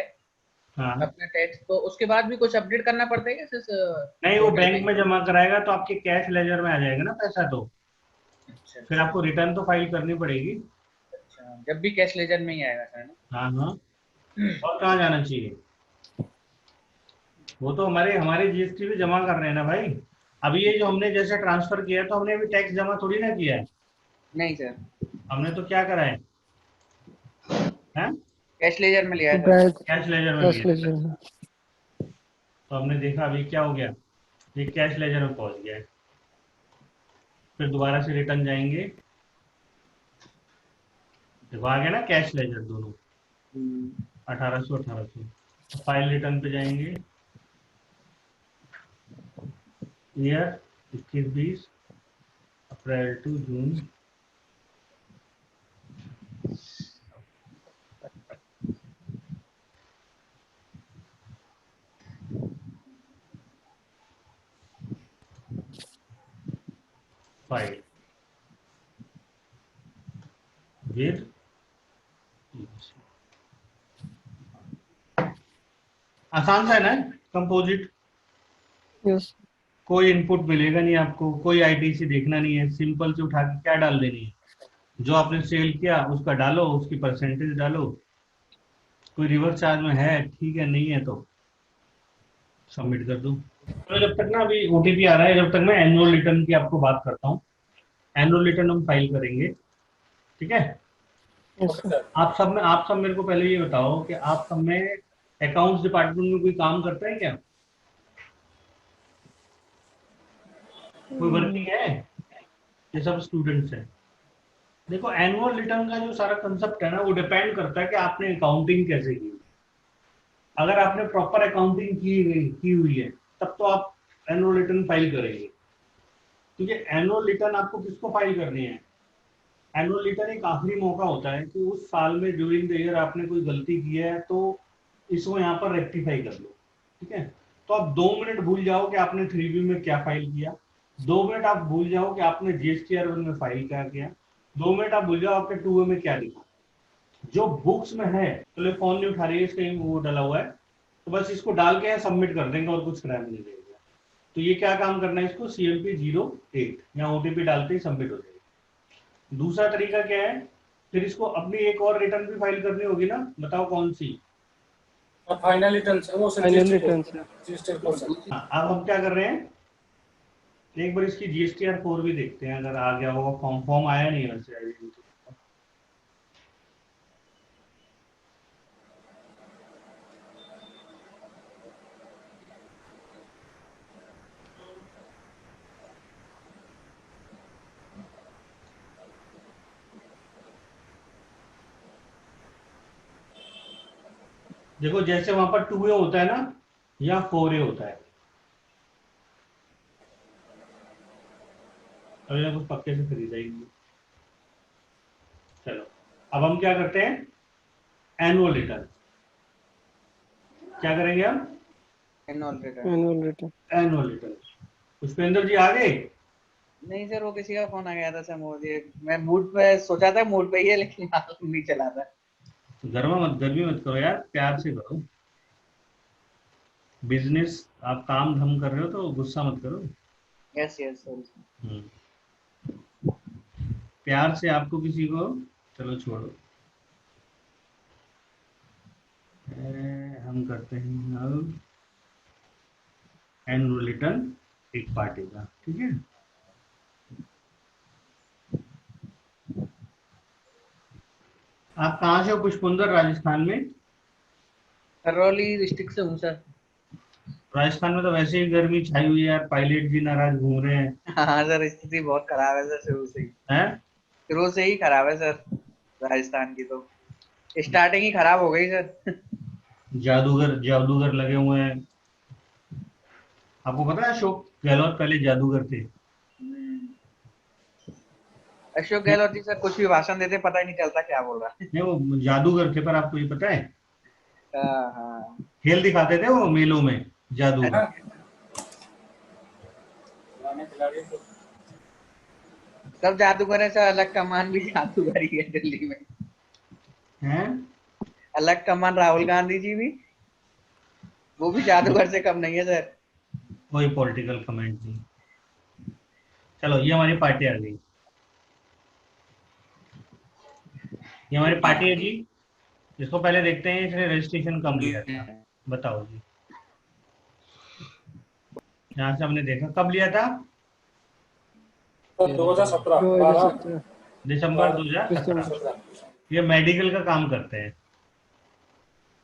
हाँ। अपना टैक्स, तो उसके बाद भी कुछ अपडेट करना पड़ता है क्या सर? नहीं, वो बैंक में जमा कराएगा तो आपके कैश लेजर में आ जाएगा ना पैसा, तो अच्छा, फिर आपको रिटर्न तो फाइल करनी पड़ेगी। अच्छा, जब भी कैश लेजर में ही आएगा सर ना? हाँ हाँ, और कहाँ जाना चाहिए, वो तो हमारे जीएसटी में जमा कर रहे हैं ना भाई। अभी ये जो हमने जैसे ट्रांसफर किया तो हमने अभी टैक्स जमा थोड़ी ना किया है, नहीं सर, हमने तो क्या करा है, कैश लेजर में लिया है सर। बैंक कैश लेजर में कैश लिया। लेजर में। तो हमने देखा अभी क्या हो गया, ये कैश लेजर में पहुंच गया है। फिर दोबारा से रिटर्न जाएंगे, देखो आ गया ना कैश लेजर दोनों, 1800। फाइल रिटर्न पे जाएंगे, year 21-20 April to June, file with आसान सा है ना, कंपोजिट। यस कोई इनपुट मिलेगा नहीं आपको, कोई आईटीसी देखना नहीं है, सिंपल से उठा के क्या डाल देनी है, जो आपने सेल किया उसका डालो, उसकी परसेंटेज डालो, कोई रिवर्स चार्ज में है ठीक है, नहीं है तो सबमिट कर दो। तो जब तक ना अभी ओटीपी आ रहा है, जब तक मैं एनुअल रिटर्न की आपको बात करता हूँ। एनुअल रिटर्न हम फाइल करेंगे। ठीक है, यस ओके सर। सर। आप सब मेरे को पहले ये बताओ कि आप सब में अकाउंट्स डिपार्टमेंट में कोई काम करता है क्या, कोई वर्किंग है? ये सब स्टूडेंट्स हैं। देखो एनुअल रिटर्न का जो सारा कंसेप्ट है ना, वो डिपेंड करता है कि आपने अकाउंटिंग कैसे की। अगर आपने प्रॉपर अकाउंटिंग की हुई है तब तो आप एनुअल रिटर्न फाइल करेंगे, क्योंकि एनुअल रिटर्न आपको किसको फाइल करनी है, एनुअल रिटर्न एक आखिरी मौका होता है कि उस साल में ड्यूरिंग द ईयर आपने कोई गलती की है तो इसको यहाँ पर रेक्टिफाई कर लो। ठीक है, तो आप 2 मिनट भूल जाओ कि आपने 3B में क्या फाइल किया, 2 मिनट आप भूल जाओ कि आपने GSTR1 में फाइल क्या किया, 2 मिनट आप भूल जाओ आपने 2A में क्या लिखा। जो बुक्स में है, तो फोन नहीं उठा रही है, इसका वो डला हुआ है, तो बस इसको डाल के सबमिट कर देंगे और कुछ क्रैम नहीं देगा। तो ये क्या काम करना है, इसको CMP08 या OTP डालते ही सबमिट हो जाएगा। दूसरा तरीका क्या है, फिर इसको अपनी एक और रिटर्न भी फाइल करनी होगी ना, बताओ कौन सी। और फाइनल रिटर्न वो final return sir. GST sir. हाँ, अब हम क्या कर रहे हैं, एक बार इसकी GSTR4 भी देखते हैं, अगर आ गया होगा फॉर्म। फॉर्म आया नहीं वैसे आई थिंक। देखो जैसे वहां पर 2A होता है ना, या 4A होता है, अभी ना कुछ पक्के से खरीदा ही नहीं। चलो अब हम क्या करते हैं, एनुअल रिटर्न। क्या करेंगे हम, annual return. Annual return. Annual return. Pushpendra ji आ गए? नहीं सर, वो किसी का फोन आ गया था सर, मुझे मैं मूड पे सोचा था, मूड पे ही है, लेकिन नहीं चला था। गर्मी मत करो यार, प्यार से करो बिजनेस। आप काम धाम कर रहे हो तो गुस्सा मत करो। Yes yes sir. हम्म, प्यार से आपको किसी को, चलो छोड़ो। हम करते हैं अब एनुअल रिटर्न एक पार्टी का, ठीक है। आप कहाँ से हो पुष्पेंद्र? राजस्थान में? करौली डिस्ट्रिक्ट से हूँ सर। राजस्थान में तो वैसे ही गर्मी छाई हुई है यार, पायलट भी नाराज घूम रहे हैं। हाँ सर, स्थिति बहुत खराब है सर, शुरू से ही। हैं? शुरू से ही खराब है सर, राजस्थान की तो स्टार्टिंग ही खराब हो गई सर। जादूगर जादूगर लगे हुए हैं। आपको पता है अशोक गहलोत पहले जादूगर थे? अशोक गहलोत जी सर कुछ भी भाषण देते पता ही नहीं चलता क्या बोल रहा है। नहीं, वो जादूगर थे, पर आपको ये पता है, हाँ हाँ। खेल दिखाते थे वो मेलों में, है ना, जादूगर। पुराने खिलाड़ी तो सब जादूगर है सर, अलग कमान भी जादूगर ही है दिल्ली में। हैं? अलग कमान राहुल गांधी जी भी, वो भी जादूगर से कम नहीं है सर। वही पॉलिटिकल कमेंट थी। चलो ये हमारी पार्टी आ गई, ये हमारी पार्टी है जी। इसको पहले देखते हैं इसने रजिस्ट्रेशन कब लिया था, बताओ जी। यहाँ से हमने देखा कब लिया था, 2017 12 2017 दिसंबर 2017। दिसंबर। ये मेडिकल का काम करते हैं।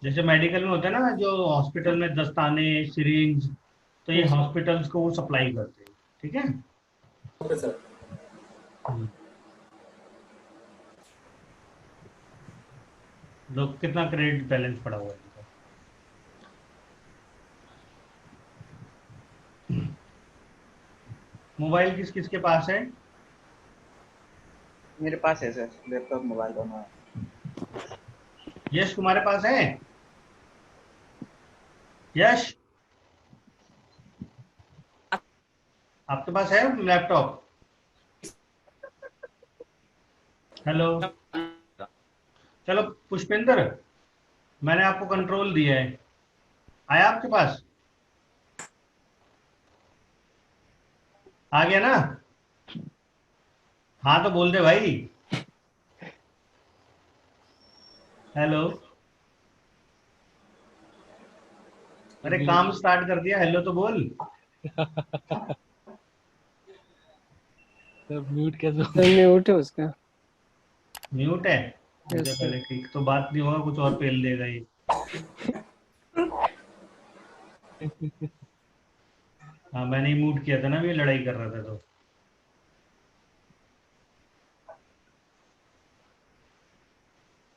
जैसे मेडिकल में होता है ना, जो हॉस्पिटल में दस्ताने, सिरिंज, तो ये हॉस्पिटल्स को वो सप्लाई करते हैं, ठीक है। Okay sir. लोग कितना क्रेडिट बैलेंस पड़ा हुआ है इनका। मोबाइल किस किस के पास है? मेरे पास है सर, लैपटॉप मोबाइल दोनों है। यश तुम्हारे पास है? यश आपके पास है लैपटॉप? हेलो। चलो पुष्पेंद्र, मैंने आपको कंट्रोल दिया है, आया आपके पास? आ गया ना? हाँ तो बोल दे भाई। हेलो। अरे काम स्टार्ट कर दिया, हेलो तो बोल। म्यूट कैसे हो? सर म्यूट है उसका। म्यूट है? मुझे यस सर। पहले ठीक तो बात नहीं होगा, कुछ और पेल देगा ये। हाँ मैंने ही म्यूट किया था ना, ये लड़ाई कर रहा था तो।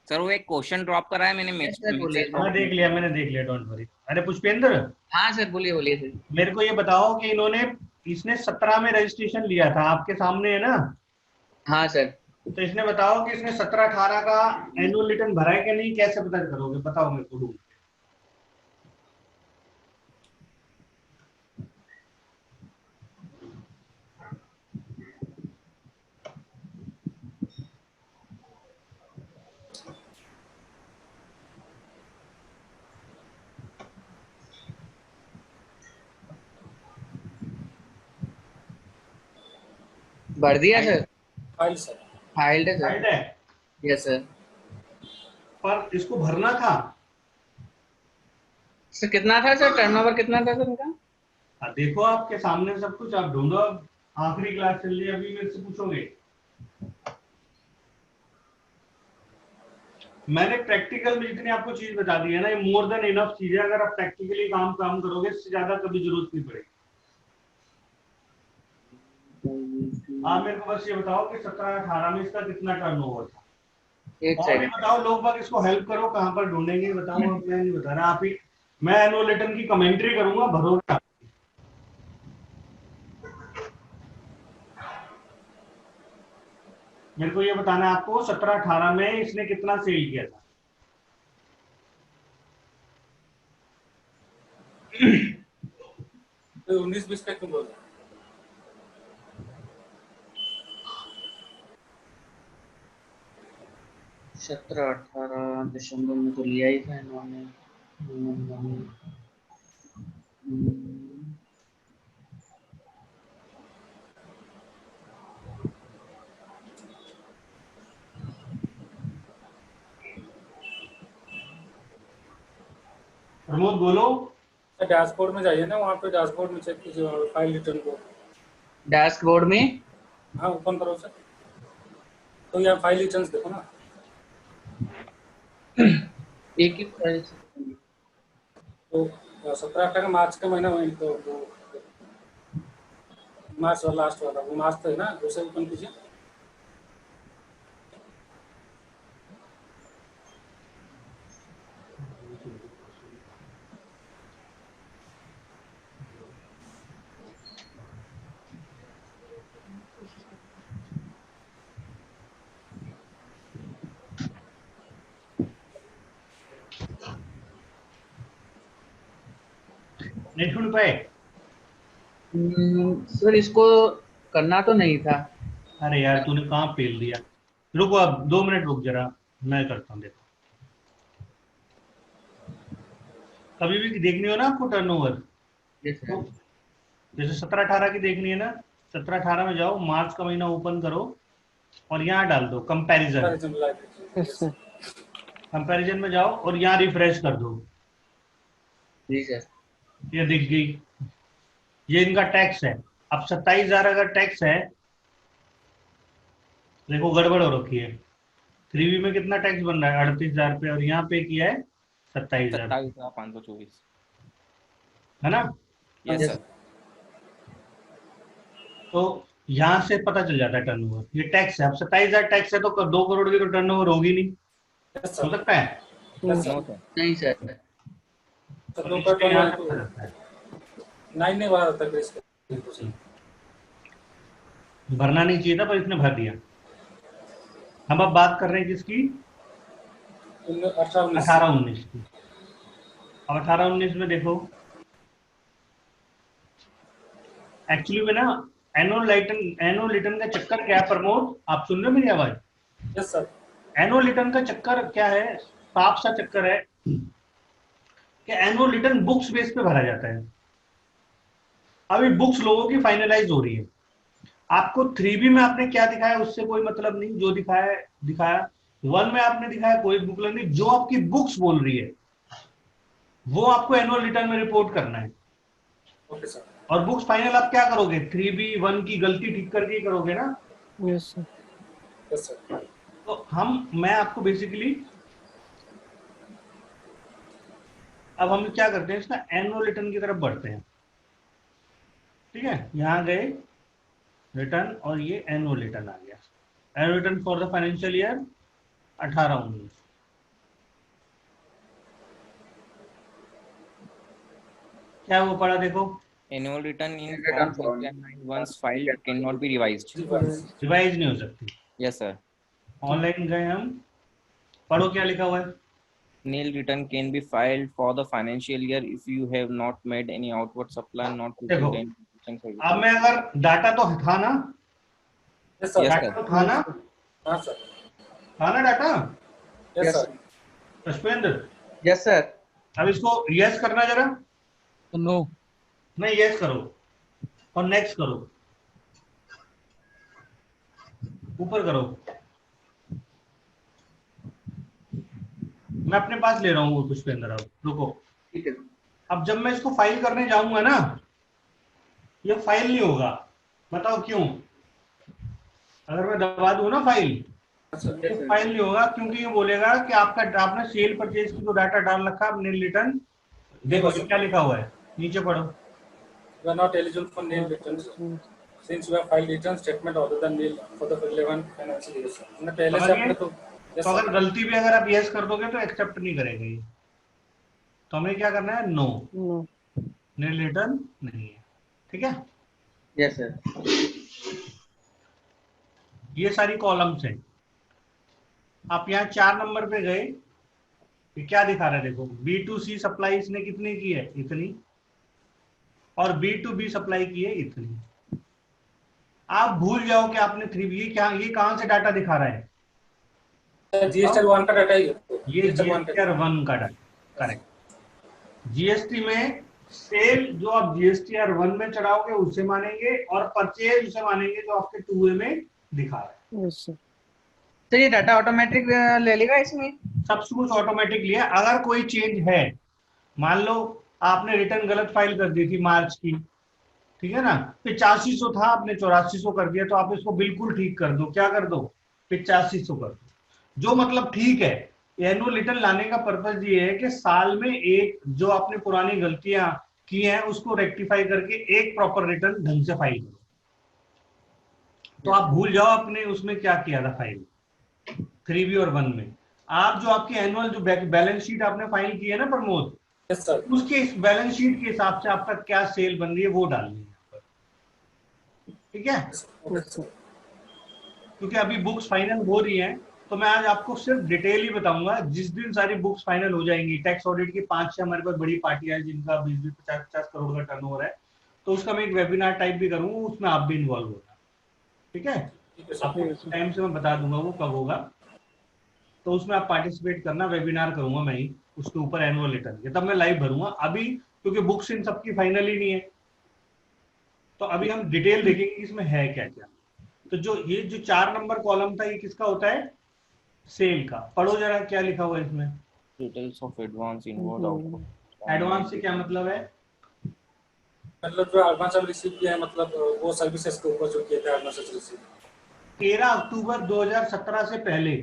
सर वो एक क्वेश्चन ड्रॉप करा है मैंने सर बोलिए मैसेज। हाँ देख लिया मैंने, देख लिया, डोंट वरी। अरे पुष्पेंद्र, हाँ सर, बोलिए बोलिए सर। मेरे को ये बताओ कि इसने 17 में रजिस्ट्रेशन लिया था, आपके सामने है ना? हाँ सर। तो इसने बताओ कि इसने 17-18 का एनुअल रिटर्न भरा है कि नहीं, कैसे पता करोगे, बताओ मेरे को। भर दिया सर, फाइल सर। फाइल्ड है राइट सर। है, यस सर। पर इसको भरना था। सर कितना था सर, टर्नओवर कितना था सर इनका? देखो आपके सामने सब कुछ, आप ढूंढो। आखिरी क्लास चल रही है, अभी मेरे से पूछोगे। मैंने प्रैक्टिकल में जितनी आपको चीज बता दी है ना, ये मोर देन इनफ चीज है। अगर आप प्रैक्टिकली काम करोगे, इससे ज्यादा कभी जरूरत नहीं पड़ेगी। आप मेरे को बस ये बताओ कि 17-18 में इसका कितना टर्नओवर था। एक और भी सेकंड। बताओ, लोग बाग इसको हेल्प करो, कहाँ पर ढूंढेंगे बताओ। अब मैं नहीं बता रहा, आप ही। मैं एनुअल रिटर्न की कमेंट्री करूंगा, भरोगे आप। मेरे को ये बताना है आपको, 17-18 में इसने कितना सेल किया था। 19-20 का क्यों बोल रहे हैं? 17-18 दिसंबर में तो लिया ही था इन्होंने। प्रमोद बोलो। सर डैशबोर्ड में जाइए ना, वहाँ पे डैशबोर्ड में चेक कीजिए, वहाँ पे फाइल रिटर्न को। डैशबोर्ड में? हाँ ओपन करो सर, तो यहाँ फाइल रिटर्न्स देखो ना। एक ही फाइल। तो 17-18 मार्च का महीना वही, तो वो मार्च वाला लास्ट वाला, वो मार्च तो है ना, उसे ओपन कीजिए। नहीं सुन पाए? सर इसको करना तो नहीं था। अरे यार, तूने कहाँ पेल दिया। रुको, अब 2 मिनट रुक जरा, मैं करता हूँ। देखो, कभी भी देखनी हो ना आपको टर्नओवर, यस तो सर। जैसे 17-18 की देखनी है ना, 17-18 में जाओ, मार्च का महीना ओपन करो और यहाँ डाल दो comparison. Comparison library. Yes sir. Comparison में जाओ और यहाँ रिफ्रेश कर दो। जी सर। ये दिख गई, ये इनका टैक्स है। अब 27,000 अगर टैक्स है, देखो गड़बड़ हो रखी है। 3B में कितना टैक्स बन रहा है? 38,000 पे, और यहाँ पे किया है 27,000, 27,524। है ना? Yes Yes. सर। तो यहाँ से पता चल जाता है टर्नओवर, ये टैक्स है। अब 27,000 टैक्स है, तो 2 करोड़ की तो टर्नओवर होगी नहीं। यस हो सर। सकता है? Yes no sir. सर। नहीं सर। सर तो दो का इसलिए यहाँ तो से पता चलता है। 9 नहीं भरा था इसके। भरना नहीं चाहिए था, पर इसने भर दिया। हम अब बात कर रहे हैं किसकी? 18-19। 18-19 की। अब 18-19 में देखो, एक्चुअली में ना एनुअल रिटर्न का चक्कर क्या है प्रमोद? आप सुन रहे हो मेरी आवाज? Yes sir. एनुअल रिटर्न का चक्कर क्या है? साफ सा चक्कर है कि एनुअल रिटर्न बुक्स बेस पे भरा जाता है। अभी बुक्स लोगों की फाइनलाइज हो रही है। आपको 3B में आपने क्या दिखाया उससे कोई मतलब नहीं, जो दिखाया दिखाया। 1 में आपने दिखाया, कोई बुक नहीं। जो आपकी बुक्स बोल रही है वो आपको एनुअल रिटर्न में रिपोर्ट करना है। Okay sir. और बुक्स फाइनल आप क्या करोगे? 3B 1 की गलती ठीक करके ही करोगे ना। Yes sir. Yes sir. तो मैं आपको बेसिकली, अब हम क्या करते हैं, इसका एनुअल रिटर्न की तरफ बढ़ते हैं। ठीक है, यहां गए रिटर्न, और ये एनुअल रिटर्न आ गया। Annual return for the financial year 18-19। क्या वो पढ़ा देखो? Annual return in Return form form. 1099 once filed cannot be revised. Revise नहीं हो सकती। Yes sir. ऑनलाइन गए हम, पढ़ो क्या लिखा हुआ है। Nil return can be filed for the financial year if you have not made any outward supply, not देखो, received any subscription service. अब मैं अगर डाटा तो था ना, यस सर। Yes, डाटा तो था ना, हाँ सर। था ना data? Yes sir. Pushpendra, yes sir. अब इसको यस करना जरा। नो। नहीं, यस करो और नेक्स्ट करो। ऊपर करो, मैं अपने पास ले रहा हूँ वो कुछ के अंदर। अब रुको, ठीक है। अब जब मैं इसको फाइल करने जाऊंगा ना, ये फाइल नहीं होगा। बताओ क्यों? अगर मैं दबा दूं ना फाइल, ये फाइल नहीं होगा, क्योंकि ये बोलेगा कि आपने सेल परचेज की जो डाटा डाल रखा है, नील रिटर्न। देखो ये क्या लिखा हुआ है, नीचे पढ़ो। You are not eligible for nil returns since you have filed return statement other than nil for the relevant financial year. हमने पहले से अपने तो तो अगर गलती भी अगर आप यस कर दोगे तो एक्सेप्ट नहीं करेगा ये। तो हमें क्या करना है? No, no. नील रिटर्न नहीं है। ठीक है, यस सर। ये सारी कॉलम्स हैं। आप यहाँ 4 नंबर पे गए, ये क्या दिखा रहा है? देखो, B2C सप्लाई इसने कितनी की है? इतनी। और B2B सप्लाई की है इतनी। आप भूल जाओ कि आपने 3, ये कहां से डाटा दिखा रहा है? GST 1 का डाटा ही है। ये GSTR 1 का डाटा, करेक्ट। जीएसटी में सेल जो आप GSTR 1 में चढ़ाओगे उसे मानेंगे, और परचेज उसे मानेंगे जो आपके 2A में दिखा रहा है। Yes sir. तो ये डाटा ऑटोमेटिक ले लेगा इसमें? सब कुछ ऑटोमेटिक लिया। अगर कोई चेंज है, मान लो आपने रिटर्न गलत फाइल कर दी थी मार्च की, ठीक है ना, 8500 था, आपने 8400 कर दिया, तो आप इसको बिल्कुल ठीक कर दो। क्या कर दो? 8500 कर दो। जो मतलब ठीक है। एनुअल रिटर्न लाने का पर्पज ये है कि साल में एक जो आपने पुरानी गलतियां की हैं उसको रेक्टिफाई करके एक प्रॉपर रिटर्न ढंग से फाइल करो। तो आप भूल जाओ आपने उसमें क्या किया था फाइल 3B और 1 में। आप जो आपकी एनुअल जो बैलेंस शीट आपने फाइल की है ना प्रमोद, यस सर। उसके इस बैलेंस शीट के हिसाब से आपका क्या सेल बन रही है वो डालनी है। ठीक है, यस सर। क्योंकि अभी बुक्स फाइनल हो रही हैं, तो मैं आज आपको सिर्फ डिटेल ही बताऊंगा। जिस दिन सारी बुक्स फाइनल हो जाएंगी, टैक्स ऑडिट की 5-6 हमारे पास बड़ी पार्टियां हैं जिनका 20-20, 50-50 करोड़ का टर्नओवर है, तो उसका मैं एक वेबिनार टाइप भी करूंगा, उसमें आप भी इन्वॉल्व होना। ठीक है, आपको टाइम से मैं बता दूंगा वो कब होगा, तो उसमें आप पार्टिसिपेट करना। वेबिनार करूंगा मैं ही उसके ऊपर एनुअल रिटर्न के, तब मैं लाइव भरूंगा। अभी क्योंकि बुक्स इन सबकी फाइनल ही नहीं है, तो अभी हम डिटेल देखेंगे कि इसमें है क्या क्या। तो ये जो 4 नंबर कॉलम था, ये किसका होता है? सेल का। पढ़ो जरा क्या लिखा हुआ है इसमें। Details of advance inward output. Advance से क्या मतलब है? मतलब जो एडवांस अब रिसीव किया है, मतलब वो सर्विसेज के ऊपर जो किए थे एडवांस रिसीव 13 अक्टूबर 2017 से पहले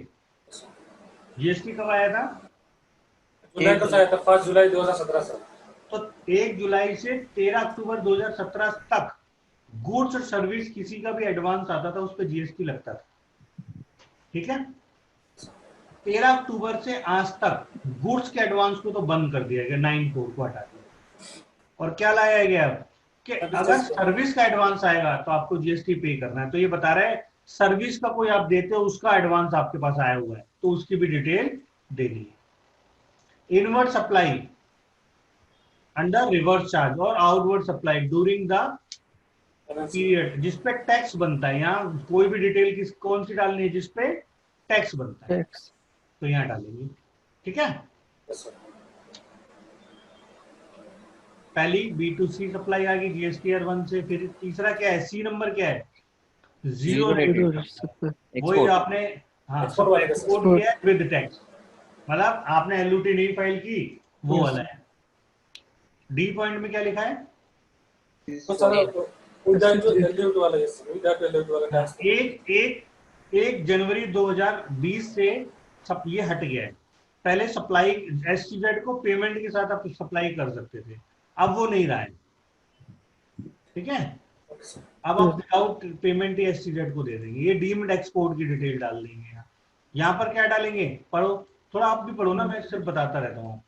जीएसटी कब आया था? जुलाई को आया था, 5 जुलाई 2017 से। तो 1 जुलाई से 13 अक्टूबर 2017 तक गुड्स और सर्विस किसी का भी एडवांस आता था, उस पर जीएसटी लगता था। ठीक है, 13 अक्टूबर से आज तक गुड्स के एडवांस को तो बंद कर दिया गया, 9(4) को हटा दिया, और क्या लाया गया कि अगर सर्विस का एडवांस आएगा तो आपको जीएसटी पे करना है। तो ये बता रहा है सर्विस का कोई आप देते हो, उसका एडवांस आपके पास आया हुआ है, तो उसकी भी डिटेल देनी है। Inward supply under reverse charge और outward supply during the period जिसपे टैक्स बनता है। यहाँ कोई भी डिटेल कौन सी डालनी है? जिसपे टैक्स बनता है, टैक्स। तो यहाँ डालेंगे। ठीक है, पहली B2C सप्लाई आ गई GSTR 1 से। फिर तीसरा क्या है? सी नंबर क्या है? Zero rated. वही आपने एक्सपोर्ट किया है विद टैक्स, मतलब आपने LUT नहीं फाइल की, वो वाला है। डी पॉइंट में क्या लिखा है? एक जनवरी 2020 से सब ये हट गया है। पहले सप्लाई SCZ को पेमेंट के साथ आप सप्लाई कर सकते थे, अब वो नहीं रहा है। ठीक है, अब आप विदाउट पेमेंट ही SCZ को दे देंगे। ये डीम्ड एक्सपोर्ट की डिटेल डाल देंगे। यहाँ पर क्या डालेंगे? पढ़ो थोड़ा, आप भी पढ़ो ना, मैं सिर्फ बताता रहता हूँ।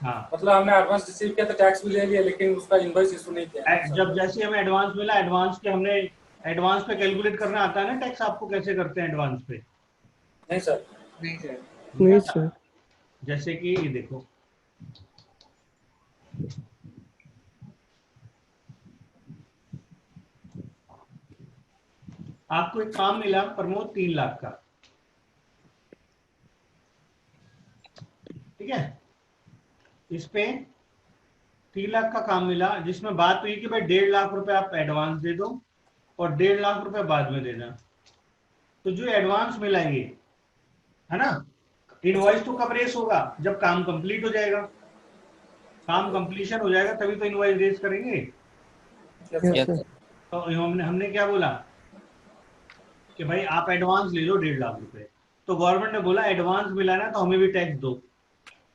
हाँ, मतलब हमने एडवांस रिसीव किया तो टैक्स भी ले लिया, लेकिन उसका इनवॉइस इशू नहीं किया। जब जैसे हमें एडवांस मिला, एडवांस के हमने एडवांस पे कैलकुलेट करना आता है ना टैक्स, आपको कैसे करते हैं एडवांस पे? नहीं सर। नहीं सर। नहीं सर। जैसे कि ये देखो, आपको एक काम मिला प्रमोद 3 लाख का, ठीक है, इस पे 3 लाख का काम मिला जिसमें बात हुई कि भाई 1.5 लाख रुपए आप एडवांस दे दो और 1.5 लाख रुपए बाद में देना। तो जो एडवांस मिला ये है ना, इनवॉइस तो कब रेस होगा, जब काम कंप्लीट हो जाएगा, काम कंप्लीशन हो जाएगा तभी तो इनवॉइस रेस करेंगे। Yes sir. तो हमने क्या बोला कि भाई आप एडवांस ले लो 1.5 लाख रुपए। तो गवर्नमेंट ने बोला एडवांस मिला ना तो हमें भी टैक्स दो,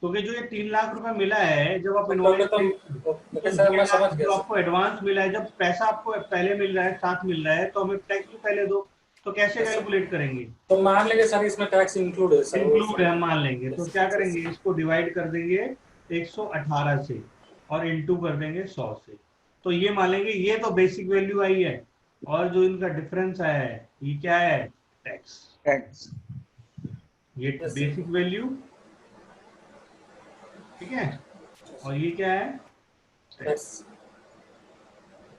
क्योंकि जो ये 3 लाख रुपए मिला है जब आप इनवॉइस सर मैं समझ जो गया आपको एडवांस मिला है, जब पैसा आपको पहले मिल रहा है, साथ मिल रहा है, तो हमें टैक्स भी पहले दो। तो कैसे कैलकुलेट करेंगे? तो मान लेंगे सर इसमें टैक्स इंक्लूड है सर। इंक्लूड है, मान लेंगे। तो क्या करेंगे, इसको डिवाइड कर देंगे 118 से और इनटू कर देंगे 100 से। तो ये मान लेंगे ये तो बेसिक वैल्यू आई है, और जो इनका डिफरेंस आया है ये क्या है, टैक्स। टैक्स ये बेसिक वैल्यू, ठीक है, और ये क्या है, टैक्स।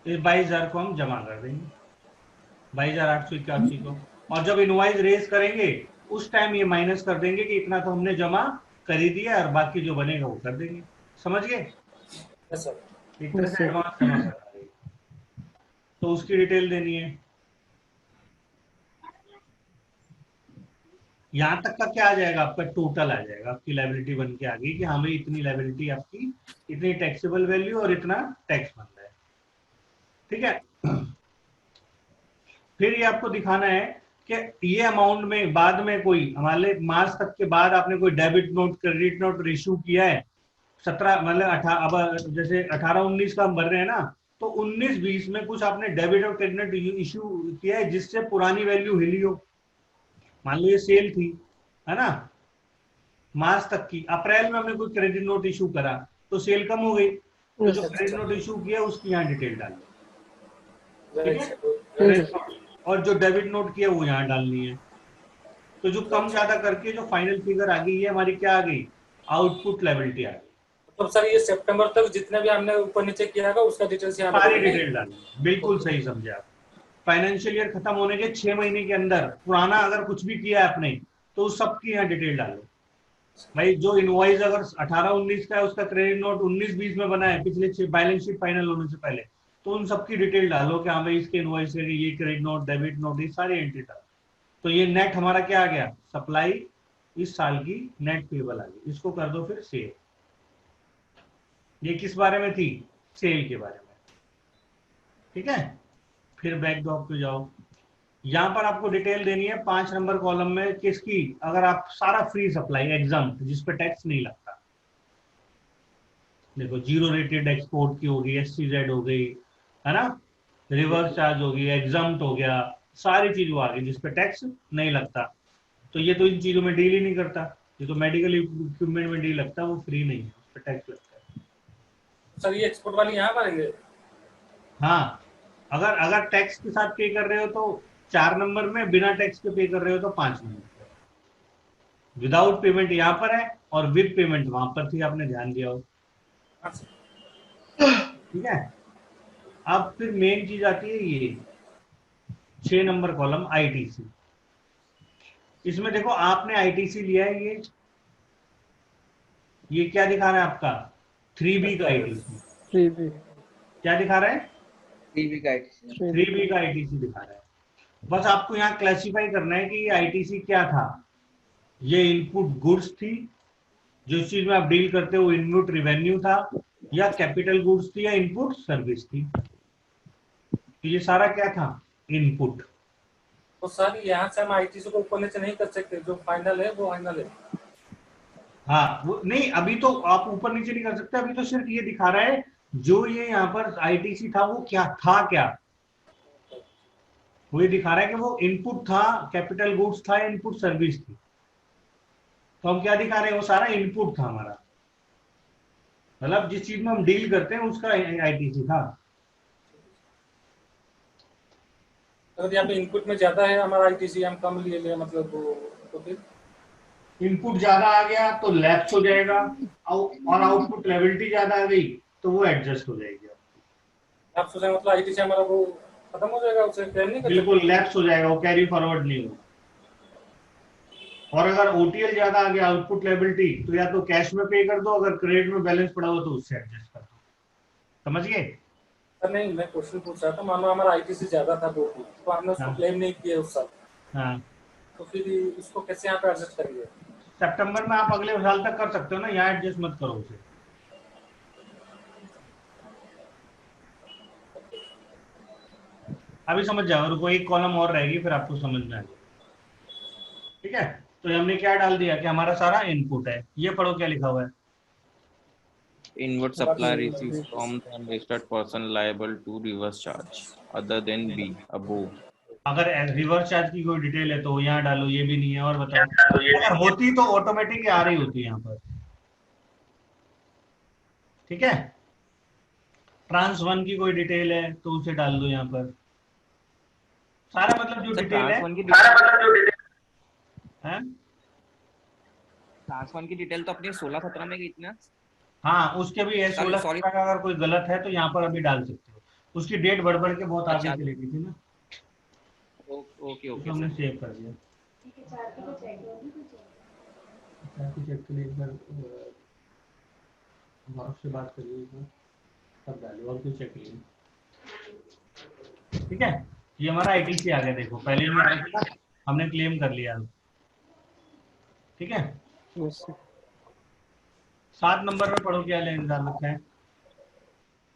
इस 22,000 को हम जमा कर देंगे, 22,881 को, और जब इनवॉइस रेज करेंगे उस टाइम ये माइनस कर देंगे कि इतना तो हमने जमा कर ही दिया और बाकी जो बनेगा वो कर देंगे। समझ गए? एक तरह से एडवांस जमा करा देंगे। तो उसकी डिटेल देनी है। यहां तक का क्या आ जाएगा, आपका टोटल आ जाएगा, आपकी लायबिलिटी बन के आ गई कि हाँ भाई इतनी लायबिलिटी आपकी, इतनी टैक्सेबल वैल्यू और इतना टैक्स बन रहा है। ठीक है, फिर ये आपको दिखाना है कि ये अमाउंट में बाद में कोई हमारे मार्च तक के बाद आपने कोई debit note, credit note issue किया है 17 मतलब अब जैसे 18-19 का हम भर रहे हैं ना, तो 19-20 में कुछ आपने डेबिट और क्रेडिट नोट इश्यू किया है जिससे पुरानी वैल्यू हिली हो। मान लो ये सेल थी, है ना, मार्च तक की, अप्रैल में हमने कोई क्रेडिट नोट इशू करा तो सेल कम हो गई, तो जो क्रेडिट नोट इशू किया उसकी यहाँ डिटेल डाल दो, ठीक है, और जो डेबिट नोट किया वो यहाँ डालनी है। तो जो कम ज्यादा करके जो फाइनल फिगर आ गई है हमारी, क्या आ गई, आउटपुट लायबिलिटी आ गई। तो सर ये सितंबर तक जितने भी हमने ऊपर नीचे किया था उसका डिटेल्स यहाँ सारी डिटेल डालनी है, बिल्कुल सही समझे आप। फाइनेंशियल ईयर खत्म होने के 6 महीने के अंदर पुराना अगर कुछ भी किया है आपने तो उस सबकी यहाँ डिटेल डालो। भाई जो इनवॉइस अगर 18-19 का है उसका क्रेडिट नोट 19-20 में बना है पिछले बैलेंस शीट फाइनल होने से पहले, तो उन सबकी डिटेल डालो कि हाँ भाई इसके इनवॉइस के ये क्रेडिट नोट, डेबिट नोट, ये सारी एंट्री डालो। तो ये नेट हमारा क्या आ गया, सप्लाई इस साल की नेट पेबल आ गई। इसको कर दो फिर सेल। ये किस बारे में थी, सेल के बारे में, ठीक है। फिर बैकड्रॉप पे जाओ, यहां पर आपको डिटेल देनी है 5 नंबर कॉलम में किसकी, अगर आप सारा फ्री सप्लाई एग्जाम जिस पे टैक्स नहीं लगता, देखो जीरो रेटेड एक्सपोर्ट की हो गई, SCZ हो गई, है ना, रिवर्स चार्ज हो गई, एग्जाम हो गया, सारी चीज वो आ गई जिस पे टैक्स नहीं लगता। तो ये तो इन चीजों में डील ही नहीं करता, ये तो मेडिकल इक्विपमेंट में डील लगता है, वो फ्री नहीं है, उस पर टैक्स लगता है। सर ये एक्सपोर्ट वाली यहाँ भरेंगे? हाँ, अगर टैक्स के साथ पे कर रहे हो तो 4 नंबर में, बिना टैक्स के पे कर रहे हो तो 5 नंबर। विदाउट पेमेंट यहाँ पर है और विद पेमेंट वहां पर थी, आपने ध्यान दिया हो, ठीक है। अब फिर मेन चीज आती है ये 6 नंबर कॉलम ITC। इसमें देखो आपने ITC लिया है, ये क्या दिखा रहा है आपका, 3B का ITC। 3B क्या दिखा रहा है, 3B का ITC दिखा रहा है। बस आपको यहाँ क्लासिफाई करना है कि ये ITC क्या था। ये इनपुट गुड्स थी, जिस चीज में आप डील करते हो इनपुट रिवेन्यू था, या कैपिटल गुड्स थी, या इनपुट सर्विस थी। तो ये सारा क्या था, इनपुट। तो सर यहाँ से हम ITC को ऊपर नीचे नहीं कर सकते, जो फाइनल है वो फाइनल है। हाँ वो नहीं, अभी तो आप ऊपर नीचे नहीं कर सकते, अभी तो सिर्फ ये दिखा रहा है जो ये यहाँ पर ITC था वो क्या था, क्या वो ये दिखा रहा है कि वो इनपुट था, कैपिटल गुड्स था, इनपुट सर्विस थी। तो हम क्या दिखा रहे हैं, वो सारा इनपुट था हमारा, मतलब जिस चीज में हम डील करते हैं उसका ITC था। अगर यहाँ पे इनपुट में ज्यादा है हमारा ITC, हम कम लिए मतलब तो फिर इनपुट ज्यादा आ गया तो लैप्स हो जाएगा, और आउटपुट लायबिलिटी ज्यादा आ गई तो वो एडजस्ट हो जाएगी। आप सोचा मतलब ITC हमारा वो खत्म हो जाएगा, उसे क्लेम नहीं कर बिल्कुल लैप्स हो जाएगा, वो कैरी फॉरवर्ड नहीं होगा। और अगर OTL ज्यादा आ गया, आउटपुट लायबिलिटी, तो या तो कैश में पे कर दो, अगर क्रेडिट में बैलेंस पड़ा हो तो उससे एडजस्ट कर दो। समझ गए? सर नहीं, मैं क्वेश्चन पूछ रहा था, मान लो हमारा आईटीसी ज्यादा था 2 फीट, तो हमने उसको हाँ। क्लेम नहीं किया उस साल, हाँ, तो फिर इसको कैसे यहाँ पे एडजस्ट करेंगे? सितंबर में आप अगले साल तक कर सकते हो ना, यहाँ एडजस्ट मत करो उसे। अभी समझ जाओ, रुको एक कॉलम और रहेगी फिर आपको समझ में आ जाएगा। ठीक है, तो ये हमने क्या डाल दिया कि हमारा सारा इनपुट है। ये पढ़ो क्या लिखा हुआ है। Inward supply receives from the unregistered person liable to reverse charge other than B above. अगर रिवर्स चार्ज की कोई डिटेल है तो यहाँ डालो, ये भी नहीं है। और बताओ, अगर होती तो ऑटोमेटिक आ रही होती है यहाँ पर। ठीक है, ट्रांस 1 की कोई डिटेल है तो उसे डाल दो यहाँ पर। सारा मतलब जो सर डिटेल है, ट्रांस वन की डिटेल तो अपनी 16-17 में गई थी ना? हाँ उसके भी है। Sorry, 16 का अगर कोई गलत है तो यहाँ पर अभी डाल सकते हो। उसकी डेट बढ़ बढ़ के बहुत आगे अच्छा। चली गई थी ना, ओके तो ओके हमने सर। सेव कर दिया। चेक के लिए एक बार बॉस से बात करिए एक बार, तब डालिए। और कुछ चेक कीजिए। ठीक है, ये हमारा आईटीसी आ गया। देखो पहले नहीं आ रहा था, हमने क्लेम कर लिया। ठीक है, Yes, sir. 7 नंबर में पढ़ो क्या लेनदार रखा है।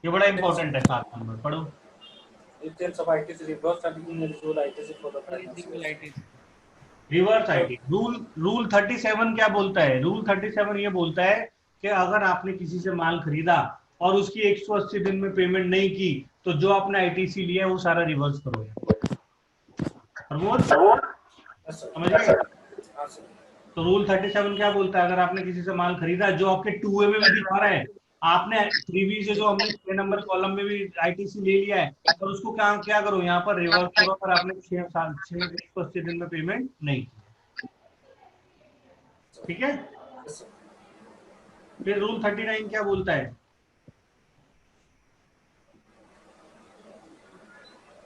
ये बड़ा इंपॉर्टेंट है। 7 नंबर पढ़ो। Details of ITC reverse and ineligible ITC for the financial year. Reverse IT rule 37 क्या बोलता है? रूल 37 ये बोलता है कि अगर आपने किसी से माल खरीदा और उसकी 180 दिन में पेमेंट नहीं की तो जो आपने आईटीसी लिया है वो सारा रिवर्स करो। Pramod Yes, sir. समझ गए? हाँ सर। तो रूल 37 क्या बोलता है? अगर आपने किसी से माल खरीदा जो आपके 2A में भी दिखा रहा है, आपने 3B से जो हमने 6 नंबर कॉलम में भी आईटीसी ले लिया है, और उसको क्या क्या करो यहाँ पर रिवर्स करो अगर आपने 6 दिन में पेमेंट नहीं की। ठीक है, Yes, sir. फिर रूल 39 क्या बोलता है?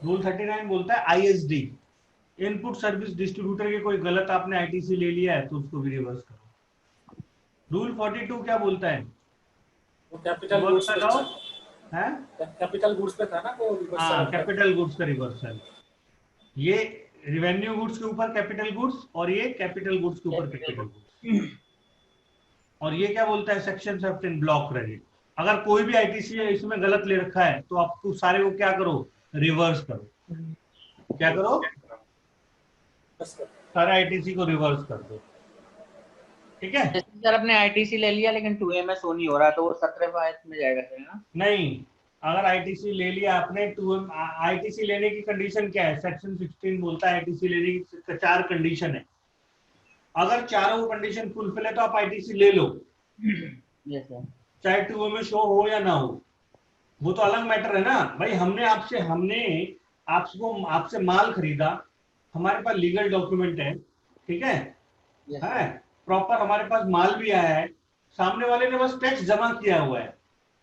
रूल 39 बोलता है आईएसडी, इनपुट सर्विस डिस्ट्रीब्यूटर के कोई गलत आपने आईटीसी ले लिया है तो उसको भी रिवर्स करो। रूल 42 क्या बोलता है? वो कैपिटल रिवर्स गुड्स पे लगाओ था, है। कैपिटल गुड्स पे था ना वो reverse हाँ, सर्व का। कैपिटल गुड्स का रिवर्सल। ये रिवेन्यू गुड्स के ऊपर कैपिटल गुड्स, और ये कैपिटल गुड्स के ऊपर कैपिटल गुड्स। और ये क्या बोलता है? Section 15 block credit. अगर कोई भी आईटीसी है इसमें गलत ले रखा है तो आपको सारे को क्या करो? रिवर्स करो। क्या करो? Yes, sir. सारे आईटीसी को रिवर्स कर दो। ठीक है, जैसे सर अपने आईटीसी ले लिया लेकिन 2A में शो नहीं हो रहा तो वो 17 में जाएगा सर ना? नहीं, अगर आईटीसी ले लिया आपने, आईटीसी लेने की कंडीशन क्या है? सेक्शन 16 बोलता है आईटीसी लेने की 4 कंडीशन है। अगर चारों कंडीशन फुलफिल है तो आप आईटीसी ले लो, यस सर। चाहे 2A में शो हो या ना हो। वो तो अलग मैटर है ना भाई। हमने आपसे माल खरीदा, हमारे पास लीगल डॉक्यूमेंट है। ठीक है, प्रॉपर हमारे पास माल भी आया है, सामने वाले ने बस टैक्स जमा किया हुआ है,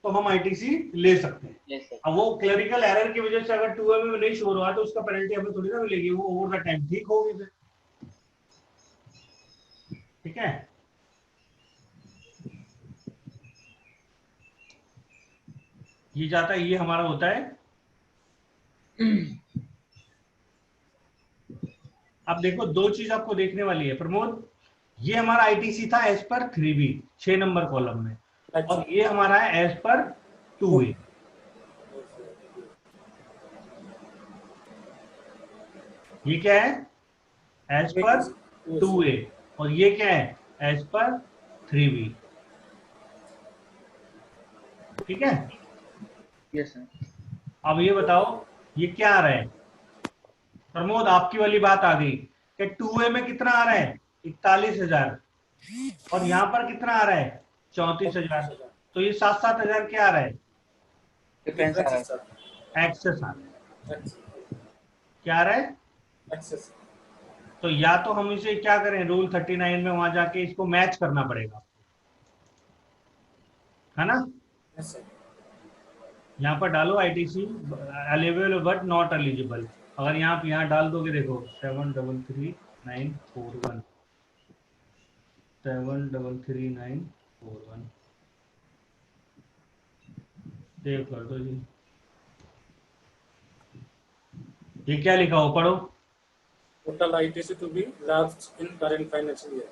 तो हम आईटीसी ले सकते हैं। Yes sir. अब वो क्लरिकल एरर की वजह से अगर 2A में नहीं शो रहा तो उसका पेनल्टी हमें थोड़ी ना मिलेगी, वो ओवर द टाइम ठीक होगी फिर। ठीक है, ये जाता है, ये हमारा होता है। अब देखो दो चीज आपको देखने वाली है प्रमोद। ये हमारा आईटीसी था as per 3B 6 number column में, और ये हमारा है एज पर 2A। ये क्या है? एज पर 2A, और ये क्या है? As per 3B। ठीक है, यस सर। अब ये बताओ ये क्या आ रहा है? प्रमोद आपकी वाली बात आ गई कि 2A में कितना आ रहा है? 41,000, और यहाँ पर कितना आ रहा है? 34,000। तो ये 7,000 क्या आ रहा है? डिफरेंस आ रहा है सर। एक्सेस आ रहा है। क्या आ रहा है? एक्सेस। तो या तो हम इसे क्या करें, रूल 39 में वहां जाके इसको मैच करना पड़ेगा, है ना? Yes sir. यहाँ पर डालो ITC available but not eligible. अगर यहाँ डाल दोगे, देखो 733,941 733,941। सेव कर दो जी। ये क्या लिखा हो, पढ़ो। Total ITC to be lapse in current financial year.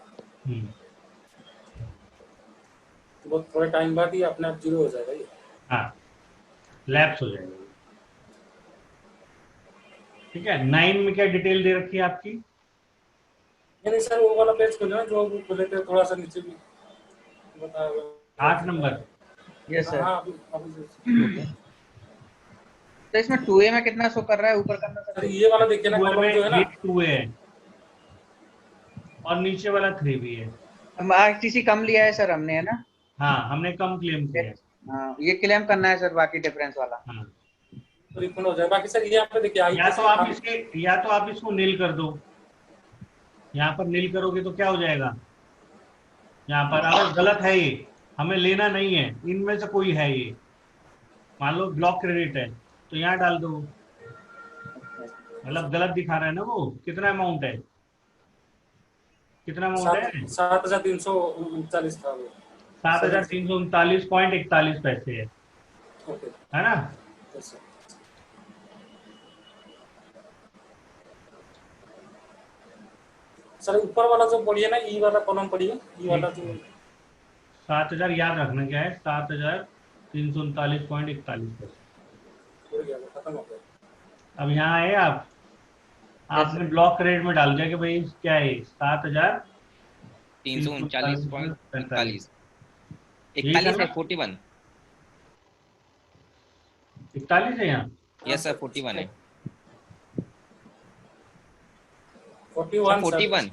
वो थोड़े टाइम बाद ही अपने आप जीरो हो जाएगा ये। हाँ, लैप्स हो जाएगा। ठीक है, 9 में क्या डिटेल दे रखी है आपकी? नहीं सर, वो वाला पेज खोलो ना जो वो खोले थे, थोड़ा सा नीचे भी बताया 8 नंबर। Yes sir. हाँ अभी तो इसमें 2A में कितना शो कर रहा है ऊपर करना सर, सर? ये वाला देखिए ना, 2A कॉलम में जो है ना, ये 2A है और नीचे वाला 3B है। ITC कम लिया है सर हमने, है ना? हाँ, हमने कम क्लेम किया है। हाँ, ये क्लेम करना है सर, बाकी डिफरेंस वाला। हाँ, तो रिफंड हो जाएगा। बाकी सर यहाँ पे देखिए या तो ITC आप इसको नील कर दो। यहाँ पर नील करोगे तो क्या हो जाएगा? यहाँ पर अगर गलत है ये, हमें लेना नहीं है, इनमें से कोई है ये, मान लो ब्लॉक क्रेडिट है, तो यहाँ डाल दो। मतलब गलत दिखा रहा है ना वो। कितना अमाउंट है? कितना अमाउंट है? 7,339 था वो। 7,339.41 है। ओके है ना? सर। सर ऊपर वाला जो पढ़िए ना, ई वाला कॉलम पढ़िए, ई वाला जो 7,000 याद रखना क्या है, 7,339.41। हो गया, वो खत्म हो गया। अब यहाँ आए आप, आपने ब्लॉक क्रेडिट में डाल दिया कि भाई क्या है, 339.41 यही था 41 ना? है 41। 41 है यहाँ। यस सर 41 है 41 सर। 41।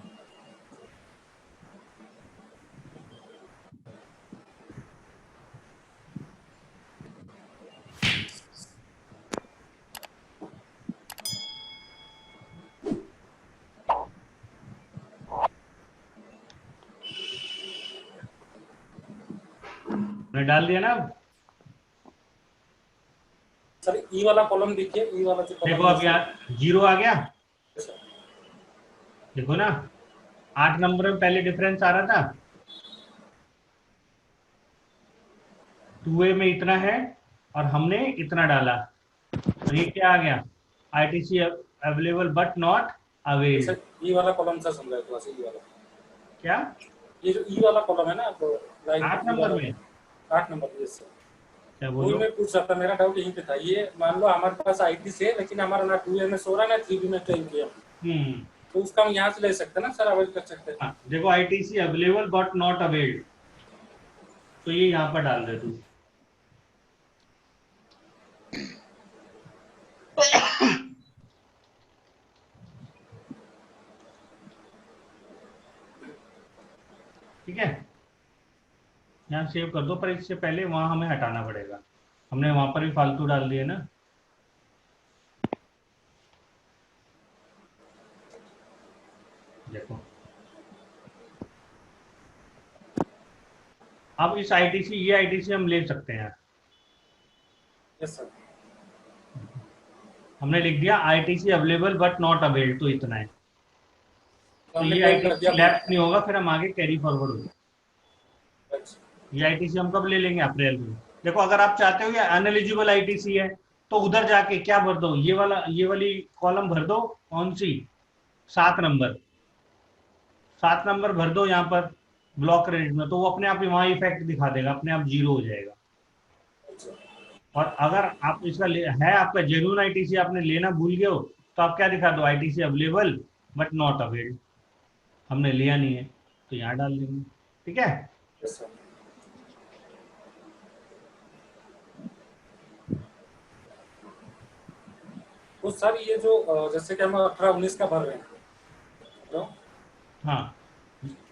मैंने डाल दिया ना। अब सर ई वाला कॉलम देखिए, ई वाला जो देखो, कॉलम अब यहाँ 0 आ गया। सर, देखो ना, 8 नंबर में पहले डिफरेंस आ रहा था, 2A में इतना है और हमने इतना डाला, तो ये क्या आ गया? ITC available but not availed. Sir E वाला कॉलम सर समझाए थोड़ा सा, ई वाला, क्या? ये जो ई वाला कॉलम है ना, तो लाइन 8 नंबर में? 8 नंबर। यस सर, क्या वही बोलो? मैं पूछ रहा था, मेरा डाउट यहीं पे था। ये मान लो हमारे पास ITC है, लेकिन हमारा ना 2A में सो रहा है ना 3B में क्लेम किया, तो उसका हम यहाँ से ले सकते हैं ना सर, अवेल कर सकते हैं। हाँ, देखो ITC available but not availed, तो ये यहाँ पर डाल दे तू। ठीक है, यहाँ सेव कर दो, पर इससे पहले वहां हमें हटाना पड़ेगा। हमने वहां पर भी फालतू डाल दिए ना। देखो, अब इस ITC, ये ITC हम ले सकते हैं। यस सर, हमने लिख दिया ITC available but not availed, तो इतना है। तो हमने ये claim कर ITC दिया। लैप्स नहीं होगा, फिर हम आगे कैरी फॉरवर्ड होगा। अच्छा, ये ITC हम कब ले लेंगे? अप्रैल में। देखो, अगर आप चाहते हो ये अनएलिजिबल ITC है, तो उधर जाके क्या भर दो, ये वाली कॉलम भर दो। कौन सी? 7 नंबर। 7 नंबर भर दो यहाँ पर ब्लॉक क्रेडिट में, तो वो अपने आप ही वहां इफेक्ट दिखा देगा, अपने आप 0 हो जाएगा। और अगर आप इसका है आपका जेन्युइन ITC, आपने लेना भूल गए हो, तो आप क्या दिखा दो, ITC available but not availed, हमने लिया नहीं है, तो यहाँ डाल देंगे। ठीक है, यस सर। तो सर ये जो जैसे कि हम 18-19 का भर रहे हैं, तो हाँ,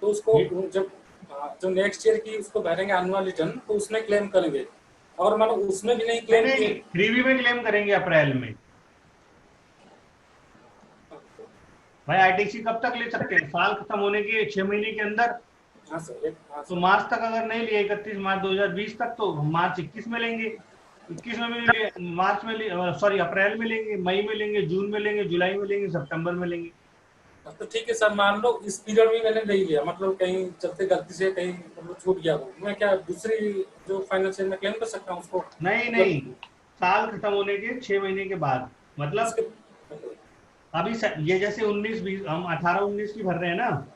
उसको जब जो नेक्स्ट ईयर की उसको भरेंगे एनुअल रिटर्न, तो उसमें क्लेम करेंगे। और मतलब उसमें भी नहीं क्लेम नहीं, 3B में क्लेम करेंगे अप्रैल में। भाई ITC कब तक ले सकते हैं? साल खत्म होने के 6 महीने के अंदर। हाँ सर, तो मार्च तक अगर नहीं लिए, 31 मार्च 2020 तक, तो मार्च 21 में लेंगे, 21 में भी लिए, मार्च में सॉरी अप्रैल में लेंगे, मई में लेंगे, जून में लेंगे, जुलाई में लेंगे, सितंबर में लेंगे। तो ठीक है सर, मान लो इस पीरियड में मैंने नहीं लिया, मतलब कहीं चलते गलती से कहीं मतलब छूट गया वो, मैं क्या दूसरी जो फाइनेंशियल में क्लेम कर सकता हूँ उसको? नहीं नहीं, साल खत्म होने के 6 महीने के बाद, मतलब इसके अभी ये जैसे 19-20 हम 18-19 की भर रहे हैं ना,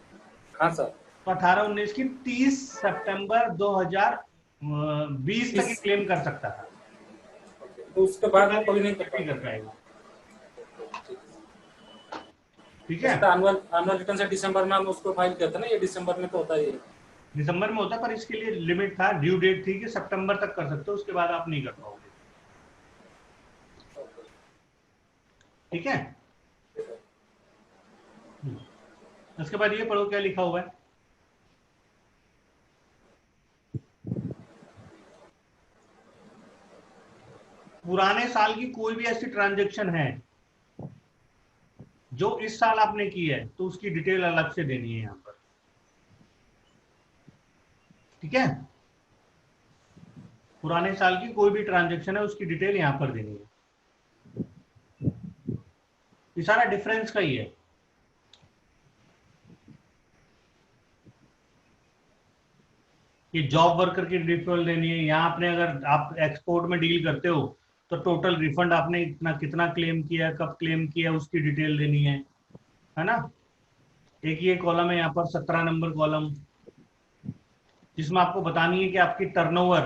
हाँ सर, तो 18-19 की 30 सितंबर 2020 तक ही क्लेम कर सकता था, तो उसके बाद वो कभी नहीं कर नहीं पाएगा। कर पाएगा। ठीक है, एनुअल रिटर्न से दिसंबर में हम उसको फाइल करते हैं ना, ये दिसंबर में तो होता ही है। दिसंबर में होता है, पर इसके लिए लिमिट था, ड्यू डेट थी कि सितंबर तक कर सकते हो, उसके बाद आप नहीं कर पाओगे। ठीक है, उसके बाद ये पढ़ो क्या लिखा हुआ है। पुराने साल की कोई भी ऐसी ट्रांजैक्शन है जो इस साल आपने की है, तो उसकी डिटेल अलग से देनी है यहां पर। ठीक है, पुराने साल की कोई भी ट्रांजैक्शन है उसकी डिटेल यहां पर देनी है। ये सारा डिफरेंस का ही है। ये जॉब वर्कर की डिटेल देनी है। यहाँ आपने अगर आप एक्सपोर्ट में डील करते हो तो टोटल रिफंड आपने इतना कितना क्लेम किया, कब क्लेम किया, उसकी डिटेल देनी है ना। एक ये कॉलम है यहाँ पर 17 नंबर कॉलम, जिसमें आपको बतानी है कि आपकी टर्नओवर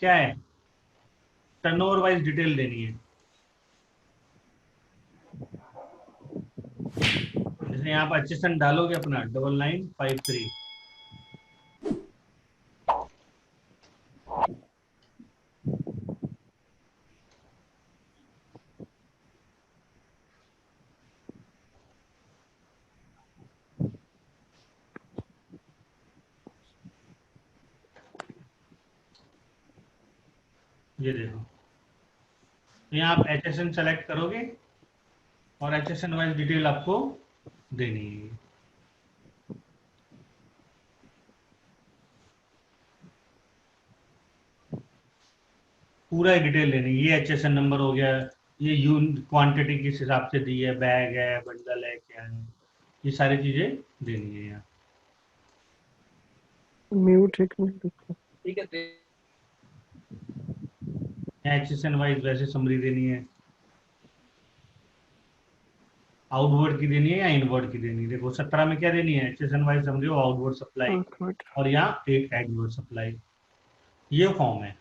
क्या है, टर्नओवर वाइज डिटेल देनी है। जैसे यहाँ पर HSN डालोगे अपना 9953, ये देखो, तो यहाँ आप HSN सेलेक्ट करोगे और HSN वाइज डिटेल आपको देनी है। पूरा डिटेल देनी है। ये HSN नंबर हो गया, ये क्वांटिटी किस हिसाब से दी है, बैग है, बंडल है, क्या है, ये सारी चीजें देनी है यहाँ। म्यूट एक मिनट रुको। ठीक है, HSN वाइज वैसे समरी देनी है, आउटवर्ड की देनी है या इनवर्ड की देनी है। देखो 17 में क्या देनी है, HSN वाइज समझे हो, आउटवर्ड सप्लाई, और यहाँ एक एडवर्ड सप्लाई। ये फॉर्म है।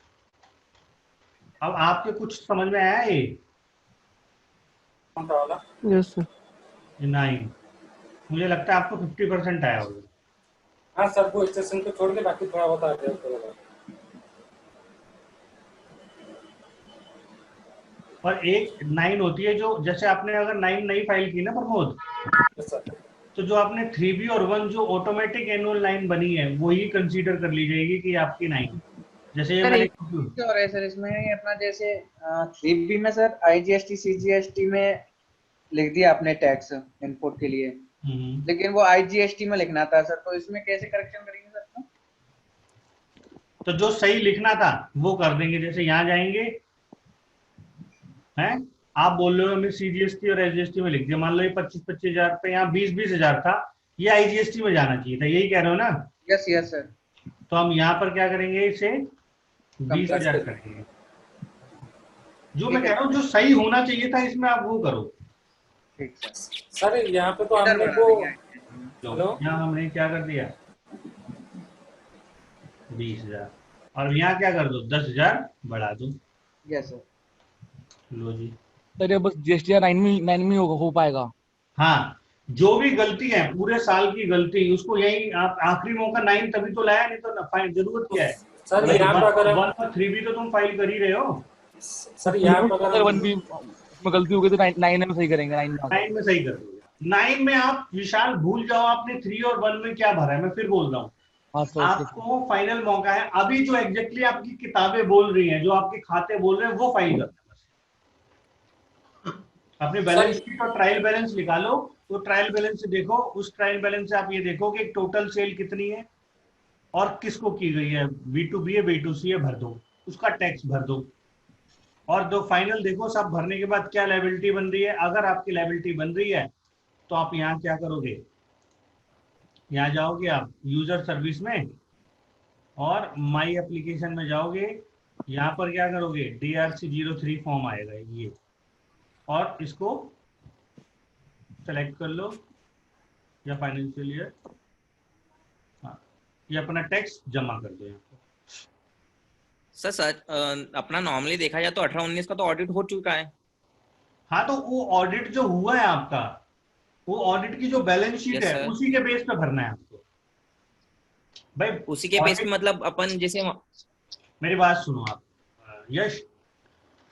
अब आपके कुछ समझ में आया ये कौन सा वाला? Yes sir. 9? मुझे लगता है आपको 50% आया होगा। हाँ सर, वो स्टेशन को छोड़ के बाकी थोड़ा बहुत आ गया थोड़ा। और एक 9 होती है जो, जैसे आपने अगर 9 नई फाइल की ना प्रमोद, सर तो जो आपने 3B और 1 जो ऑटोमेटिक एनुअल 9 बनी है वही कंसीडर कर ली जाएगी कि आपकी 9। जैसे ये सर मैंने एक चीज और है सर इसमें, ये अपना जैसे 3B में सर IGST CGST में लिख दिया आपने टैक्स इनपुट के लिए, लेकिन वो IGST में लिखना था सर, तो इसमें कैसे करेक्शन करेंगे सर अपना? तो जो सही लिखना था वो कर देंगे। जैसे यहाँ जाएंगे, हैं आप बोल रहे हो हमें CGST और SGST में लिख दिया, मान लो ये 25-25 हजार पे, यहाँ 20-20 हजार था, ये IGST में जाना चाहिए था, यही कह रहे हो ना। Yes yes sir. तो हम यहाँ पर क्या करेंगे, इसे 20,000 कर करेंगे। जो मैं कह रहा हूँ जो सही होना चाहिए था इसमें आप वो करो। ठीक सर। सर यहाँ पे तो इधर हमने बढ़ा वो देंगे। हेलो यहाँ हमने क्या कर दिया, 20,000, और यहाँ क्या कर दो, 10,000 बढ़ा दो। Yes sir. लो जी। सर ये बस GST 9 में हो पाएगा। हाँ, जो भी गलती है पूरे साल की गलती, उसको यही आप आखिरी मौका 9 तभी तो लाया, नहीं तो फाइल जरूरत क्या है। सर यहाँ पे अगर 1 और 3B तो तुम फाइल कर ही रहे हो। सर यहाँ पे अगर अगर 1B में गलती हो गई तो 9 में सही करेंगे। 9 में 9 में सही कर दोगे। 9 में आप विशाल भूल जाओ आपने 3 और 1 में क्या भरा है, मैं फिर बोल रहा हूँ। हाँ सर। आपको फाइनल मौका है, अभी जो एग्जैक्टली आपकी किताबें बोल रही हैं, जो आपके खाते बोल रहे हैं, वो फाइल करना है बस। अपने बैलेंस शीट और ट्रायल बैलेंस निकालो, तो ट्रायल बैलेंस से देखो, उस ट्रायल बैलेंस से आप ये देखो कि टोटल सेल कितनी है और किसको की गई है, B2B है, B2C है, भर दो, उसका टैक्स भर दो, और दो फाइनल देखो सब भरने के बाद क्या लायबिलिटी बन रही है। अगर आपकी लायबिलिटी बन रही है तो आप यहाँ क्या करोगे, यहाँ जाओगे आप यूजर सर्विस में और माई एप्लीकेशन में जाओगे, यहाँ पर क्या करोगे, DRC03 फॉर्म आएगा ये, और इसको सेलेक्ट कर लो या फाइनेंशियल ईयर, हाँ, ये अपना टैक्स जमा कर दो यहाँ पर। सर अपना नॉर्मली देखा जाए तो 18-19 का तो ऑडिट हो चुका है। हाँ, तो वो ऑडिट जो हुआ है आपका, वो ऑडिट की जो बैलेंस शीट Yes, है sir. उसी के बेस पे भरना है आपको भाई। उसी के बेस पे audit- मतलब अपन जैसे, मेरी बात सुनो आप यश,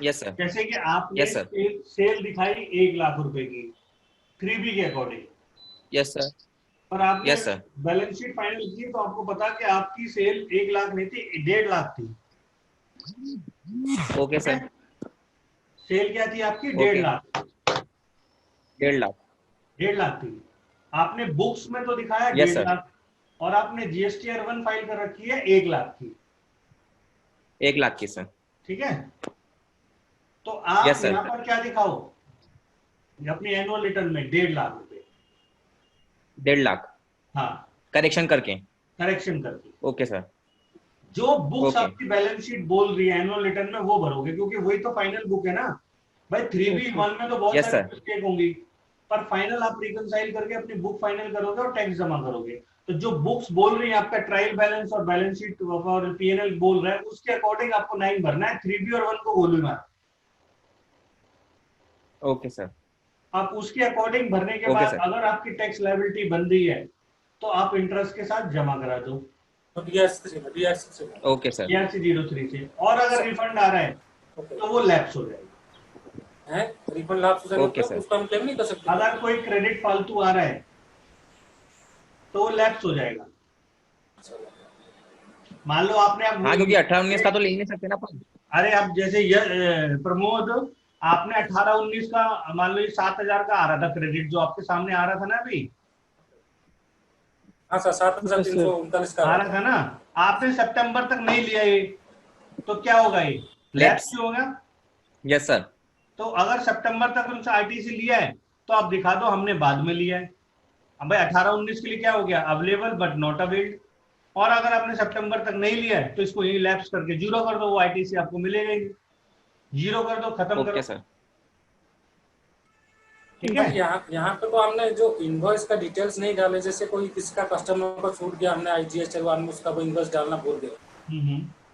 यस सर, जैसे कि आपने Yes, sir. सेल दिखाई 1 लाख रुपए की 3B के अकॉर्डिंग, यस सर, और आपने yes sir, balance sheet final की तो आपको पता कि आपकी सेल 1 लाख नहीं थी, 1.5 लाख थी। ओके सर, सेल क्या थी आपकी, Okay. 1.5 लाख, 1.5 लाख, 1.5 लाख थी। आपने बुक्स में तो दिखाया Yes, 1.5 sir. लाख, और आपने GSTR1 फाइल कर रखी है 1 लाख की, 1 लाख की सर। ठीक है। तो आप Yes, sir. यहाँ पर क्या दिखाओ, अपनी एनुअल रिटर्न में 1.5 लाख रुपए, 1.5 लाख हाँ, करेक्शन करके। करेक्शन करके। ओके सर, जो बुक्स Okay. आपकी बैलेंस शीट बोल रही है एनुअल रिटर्न में वो भरोगे, क्योंकि वही तो फाइनल बुक है ना भाई। 3B1 में तो बहुत Yes, सारी sir. मिस्टेक होंगी, पर फाइनल आप रिकंसाइल करके अपनी बुक फाइनल करोगे और टैक्स जमा करोगे। तो जो बुक्स बोल रही है आपका ट्रायल बैलेंस और बैलेंस शीट और P&L बोल रहा है, उसके अकॉर्डिंग आपको 9 भरना है, 3B और 1 को गोली मार। ओके सर, आप उसके अकॉर्डिंग भरने के Okay, बाद sir. अगर आपकी टैक्स लायबिलिटी बन रही है तो आप इंटरेस्ट के साथ जमा करा दो तो DRC ओके सर, DRC03 से, और अगर रिफंड आ रहा है तो वो लैप्स हो जाएगा। है रिफंड लाभ से Okay, sir. उसका हम क्लेम नहीं कर सकते। अगर कोई क्रेडिट फालतू आ रहा है तो वो लैप्स हो जाएगा। मान लो आपने हाँ, क्योंकि 18-19 का तो ले ही नहीं सकते ना अपन। अरे आप जैसे प्रमोद, आपने 18-19 का मान लो 7,000 का आ रहा था क्रेडिट, जो आपके सामने आ रहा था ना अभी, हाँ सर, 7,339 का आ रहा था ना, आपने सितंबर तक नहीं लिया ये, तो क्या होगा, ये लैप्स Lapse. होगा। यस सर, तो अगर सितंबर तक उनसे आरटीसी लिया है तो आप दिखा दो हमने बाद में लिया है। अब भाई 18-19 के लिए क्या हो गया, अवेलेबल बट नॉट अवेल्ड। और अगर आपने सितंबर तक नहीं लिया है तो इसको यही लैप्स करके जीरो कर दो, वो आईटीसी आपको मिलेगा ही। जीरो कर दो, खत्म करो। ओके सर, ठीक है। यहाँ पे तो हमने जो इनवॉइस का डिटेल्स नहीं डाले, जैसे कोई किसका कस्टमर को छूट गया, हमने IGST1 में उसका वो इनवॉइस डालना भूल गए,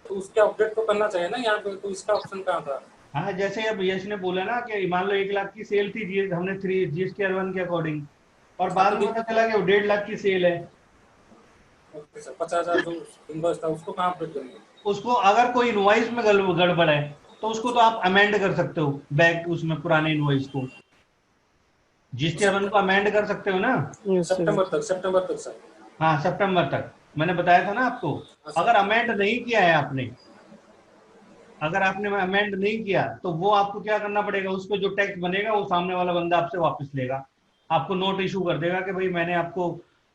तो उसके अपडेट तो करना चाहिए ना यहाँ पे, तो इसका ऑप्शन कहाँ था? हाँ, जैसे अब यश ने बोला ना कि मान लो 1 लाख की सेल थी, हमने 3 GSTR1 के अकॉर्डिंग, और बाद में पता चला कि वो 1.5 लाख की सेल है। ओके सर, 50,000 जो इनवॉइस था उसको कहाँ अपडेट करेंगे? उसको अगर कोई इनवॉइस में गड़बड़ है तो उसको तो आप अमेंड कर सकते हो, बैक उसमें पुराने इनवॉइस को GSTR1 को अमेंड कर सकते हो ना। Yes, sir. सितंबर तक सर। हाँ, सितंबर तक मैंने बताया था ना आपको। अगर अमेंड नहीं किया है आपने, अगर आपने अमेंड नहीं किया तो वो आपको क्या करना पड़ेगा, उस पर जो टैक्स बनेगा वो सामने वाला बंदा आपसे वापस लेगा, आपको नोट इशू कर देगा कि भाई मैंने आपको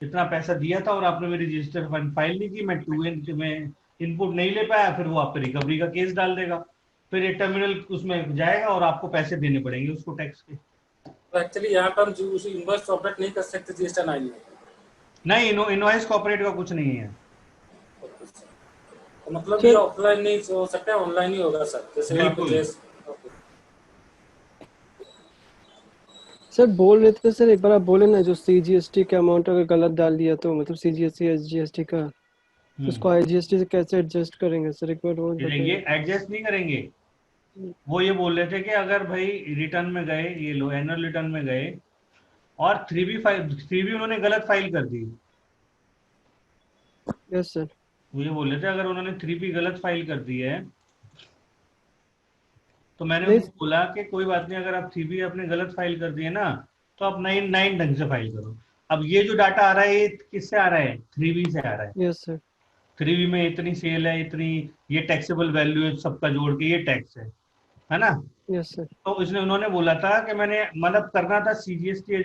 इतना पैसा दिया था और आपने मेरी रजिस्टर फाइल नहीं की, मैं 2N में इनपुट नहीं ले पाया, फिर वो आप पे रिकवरी का केस डाल देगा, फिर एक टर्मिनल उसमें जाएगा और आपको पैसे देने पड़ेंगे उसको टैक्स के। तो एक्चुअली यहाँ पर हम जो उस इनवॉइस को अपडेट नहीं कर सकते GST9 में। नहीं, इनवॉइस कॉर्पोरेट का कुछ नहीं है। तो मतलब सर- ये ऑफलाइन नहीं हो सकता है, ऑनलाइन ही होगा सर, जैसे वहाँ पे बिल्कुल। सर बोल रहे थे सर, एक बार आप बोले ना, जो CGST का अमाउंट अगर गलत डाल दिया तो मतलब CGST SGST का, तो उसको IGST से कैसे एडजस्ट करेंगे सर, एक बार वो ये बताइए। एडजस्ट नहीं करेंगे। वो ये बोल रहे थे कि अगर भाई रिटर्न में गए, ये लो एनुअल रिटर्न में गए और 3B उन्होंने गलत फाइल कर दी, यस सर। वो ये बोल रहे थे अगर उन्होंने 3B गलत फाइल कर दी है तो मैंने नहीं। उनको बोला कि कोई बात नहीं, अगर आप 3B आपने गलत फाइल कर दी है ना तो आप 9 ढंग से फाइल करो। अब ये जो डाटा आ रहा है ये किससे आ रहा है, 3B से आ रहा है। Yes sir. 3B में इतनी सेल है, इतनी ये टैक्सेबल वैल्यू है, सबका जोड़ के ये टैक्स है ना। Yes sir. तो उन्होंने बोला था कि मैंने मतलब करना था CGST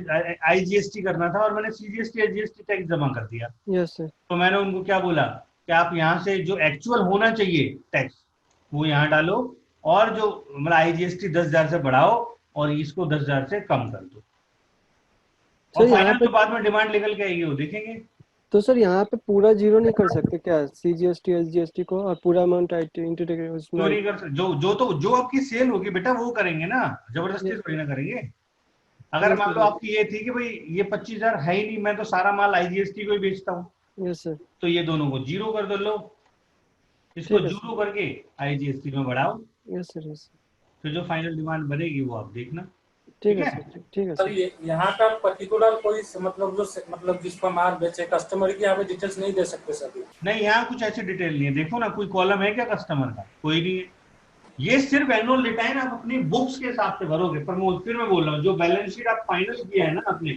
IGST करना था और मैंने CGST SGST टैक्स जमा कर दिया। Yes sir. तो मैंने उनको क्या बोला कि आप यहाँ से जो एक्चुअल होना चाहिए टैक्स वो यहाँ डालो, और जो मतलब IGST 10,000 से बढ़ाओ और इसको 10,000 से कम कर दो। और सर यहाँ फाइनल पे तो बाद में डिमांड निकल के आएगी, वो देखेंगे। तो सर यहाँ पे पूरा जीरो नहीं कर सकते क्या सीजीएसटी एसजीएसटी को, और पूरा अमाउंट इंटीग्रेट उसमें? क्यों नहीं कर सकते? जो आपकी सेल होगी बेटा वो करेंगे ना, जबरदस्ती Yes, थोड़ी ना करेंगे। अगर yes, मान लो sir. आपकी ये थी कि भाई ये 25,000 है ही नहीं, मैं तो सारा माल आईजीएसटी को ही बेचता हूँ, Yes, sir. तो ये दोनों को जीरो कर दो, लो इसको ठीक है जीरो करके आईजीएसटी में बढ़ाओ, यस सर, यस तो जो फाइनल डिमांड बनेगी वो आप देखना। ठीक ठीक है है, सर, ठीक है सर सर। ये यहाँ का पर्टिकुलर कोई मतलब जो मतलब जिसको माल बेचे कस्टमर की यहाँ पे डिटेल्स नहीं दे सकते सर? नहीं यहाँ कुछ ऐसी डिटेल नहीं है, देखो ना कोई कॉलम है क्या कस्टमर का? कोई नहीं है। ये सिर्फ एनुअल रिटर्न आप अपनी बुक्स के हिसाब से भरोगे। प्रमोद फिर मैं बोल रहा हूँ, जो बैलेंस शीट आप फाइनल किया है ना आपने,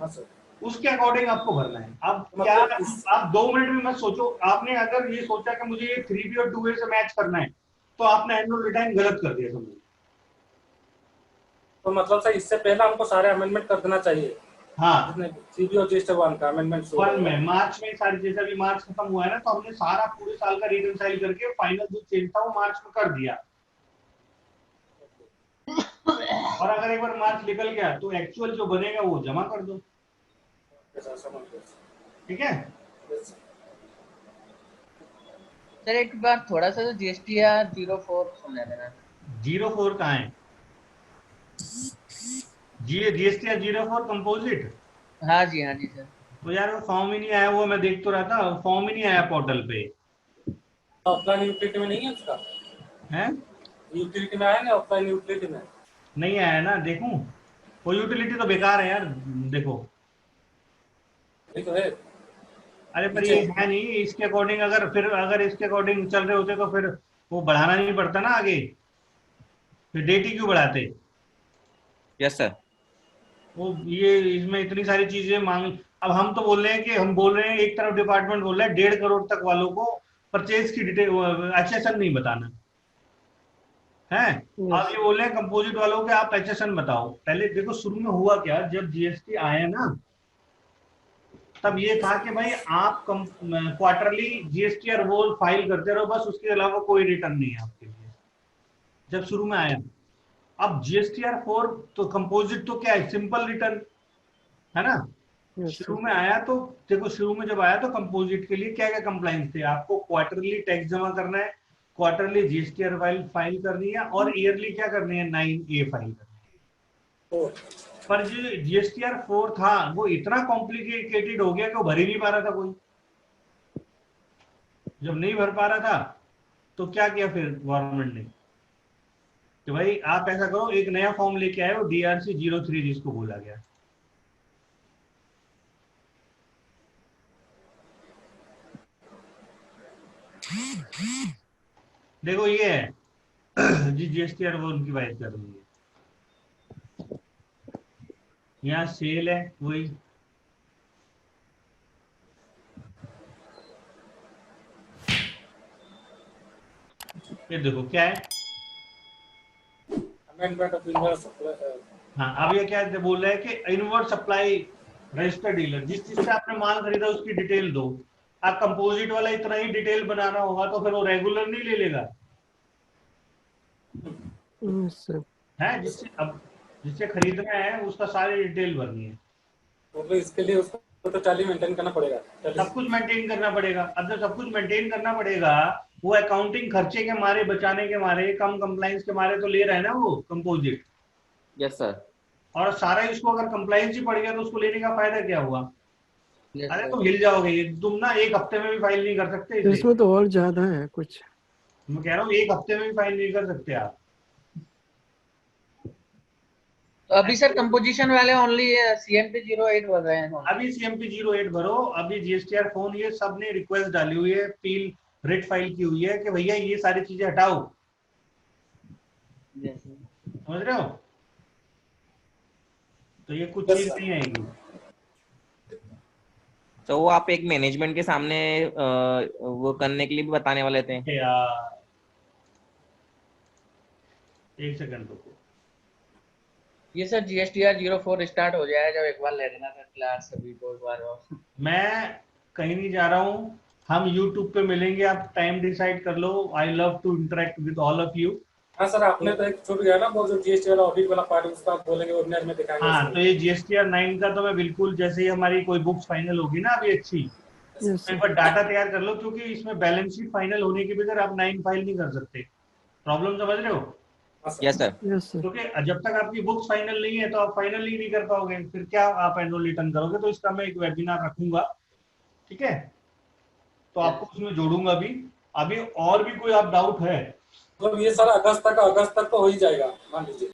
हाँ सर। उसके अकॉर्डिंग आपको भरना है। अब मतलब क्या आप 2 मिनट में मत सोचो, आपने अगर ये सोचा कि मुझे ये 3B और 2A से मैच करना है, तो आपने एनुअल रिटर्न गलत कर दिया समझो। तो मतलब सर इससे पहले हमको सारे अमेंडमेंट कर देना चाहिए? हाँ, जितने सीबी और जीएसटी 1 का अमेंडमेंट वन में मार्च में सारी, जैसे अभी मार्च खत्म हुआ है ना, तो हमने सारा पूरे साल का रिकंसाइल करके फाइनल जो चेंज था वो मार्च में कर दिया। और अगर एक बार मार्च निकल गया तो एक्चुअल जो बनेगा वो जमा कर दो। ठीक है सर एक बार थोड़ा सा जीएसटी या 04 समझा देना। 04 कहाँ है? जीएसटी या 04 कंपोजिट? हाँ जी सर। तो यार वो फॉर्म ही नहीं आया, वो मैं देख तो रहा था, फॉर्म ही नहीं आया पोर्टल पे। ऑफलाइन यूटिलिटी में नहीं है उसका? है यूटिलिटी में आया ना, ऑफलाइन यूटिलिटी में नहीं आया ना, देखूं वो यूटिलिटी तो बेकार है यार, देखो। तो है। अरे पर ये है नहीं, इसके अकॉर्डिंग अगर इसके अकॉर्डिंग चल रहे होते तो फिर वो बढ़ाना नहीं पड़ता ना आगे, फिर डेट ही क्यों बढ़ाते? Yes sir. वो ये इसमें इतनी सारी चीजें मांग, अब हम तो बोल रहे हैं कि हम बोल रहे हैं, एक तरफ डिपार्टमेंट बोल रहा है 1.5 करोड़ तक वालों को परचेज की डिटेल एचएसएन नहीं बताना है। आप ये बोल रहे हैं कंपोजिट वालों के आप एचएसएन बताओ। पहले देखो शुरू में हुआ क्या, जब जीएसटी आया ना तब ये था कि भाई आप क्वार्टरली जीएसटी और वो फाइल करते रहो, बस उसके अलावा कोई रिटर्न नहीं है आपके लिए, जब शुरू में आया। अब जीएसटीआर 4 तो कंपोजिट तो क्या है, सिंपल रिटर्न है ना। शुरू में आया तो देखो, शुरू में जब आया तो कंपोजिट के लिए क्या क्या कंप्लाइंस थे, आपको क्वार्टरली टैक्स जमा करना है, क्वार्टरली जीएसटीआर फाइल करनी है, और ईयरली क्या करनी है, 9A फाइल करनी है। पर जो जीएसटीआर 4 था वो इतना कॉम्प्लिकेटेड हो गया कि वो भर ही नहीं पा रहा था कोई। जब नहीं भर पा रहा था तो क्या किया फिर गवर्नमेंट ने कि भाई आप ऐसा करो, एक नया फॉर्म लेके आए, वो DRC 03 जिसको बोला गया। देखो ये है जी जीएसटीआर, वो उनकी बात कर रही है। यहाँ सेल है वही, ये देखो क्या है, अमेंडमेंट ऑफ इनवर्स। हाँ अब ये क्या बोल रहा है कि इनवर्ड सप्लाई रजिस्टर्ड डीलर, जिस चीज से आपने माल खरीदा उसकी डिटेल दो। आप कंपोजिट वाला इतना ही डिटेल बनाना होगा तो फिर वो रेगुलर नहीं ले लेगा है, जिससे खरीदना है उसका सारी डिटेल भरनी है। तो इसके लिए उसको तो टैली मेंटेन करना पड़ेगा, सब कुछ मेंटेन करना पड़ेगा। अब जब सब कुछ मेंटेन करना पड़ेगा, वो अकाउंटिंग खर्चे के मारे, बचाने के मारे, कम कंप्लाइंस के मारे तो ले रहा है ना वो कंपोजिट। Yes sir. और सारा इसको अगर कंप्लाइंस ही पड़ गया तो उसको लेने का फायदा क्या हुआ? Yes, अरे sir. तुम हिल जाओगे, ये तुम ना एक हफ्ते में भी फाइल नहीं कर सकते इसे। इसमें तो और ज्यादा है कुछ। मैं कह रहा हूँ एक हफ्ते में भी फाइल नहीं कर सकते आप। तो अभी सर कंपोजिशन वाले ओनली CMP 08 भर रहे हैं। अभी CMP 08 भरो, अभी GSTR फोन ये सब ने रिक्वेस्ट डाली हुई है, अपील रिट फाइल की हुई है कि भैया ये सारी चीजें हटाओ। समझ रहे हो? तो ये कुछ चीज नहीं आएगी। तो वो आप एक मैनेजमेंट के सामने वो करने के लिए भी बताने वाले थे यार एक सेकंड रुको, ये सर GSTR 04 स्टार्ट हो जाए जब एक बार ले लेना सर क्लास सभी को एक बार और। मैं कहीं नहीं जा रहा हूँ, हम YouTube पे मिलेंगे, आप टाइम डिसाइड कर लो। I love to interact with all of you. हाँ सर, आपने तो एक छूट गया ना वो जो जीएसटी वाला ऑडिट वाला पार्ट, उसका आप बोलेंगे वेबिनार में दिखाएंगे। हाँ, तो ये GSTR 9 का तो मैं बिल्कुल, जैसे ही हमारी कोई बुक्स फाइनल होगी ना अभी अच्छी, यस तो एक बार डाटा तैयार कर लो, क्योंकि इसमें बैलेंस शीट फाइनल होने के बगैर आप 9 फाइल नहीं कर सकते। प्रॉब्लम समझ रहे हो? Yes sir. यस सर क्योंकि जब तक आपकी बुक्स फाइनल नहीं है तो आप फाइनल ही नहीं कर पाओगे, फिर क्या आप एनुअल रिटर्न करोगे? तो इसका मैं एक वेबिनार रखूंगा, ठीक है? तो आपको उसमें जोड़ूंगा भी। अभी और भी कोई आप डाउट है? मतलब ये सर अगस्त तक तो हो ही जाएगा मान लीजिए।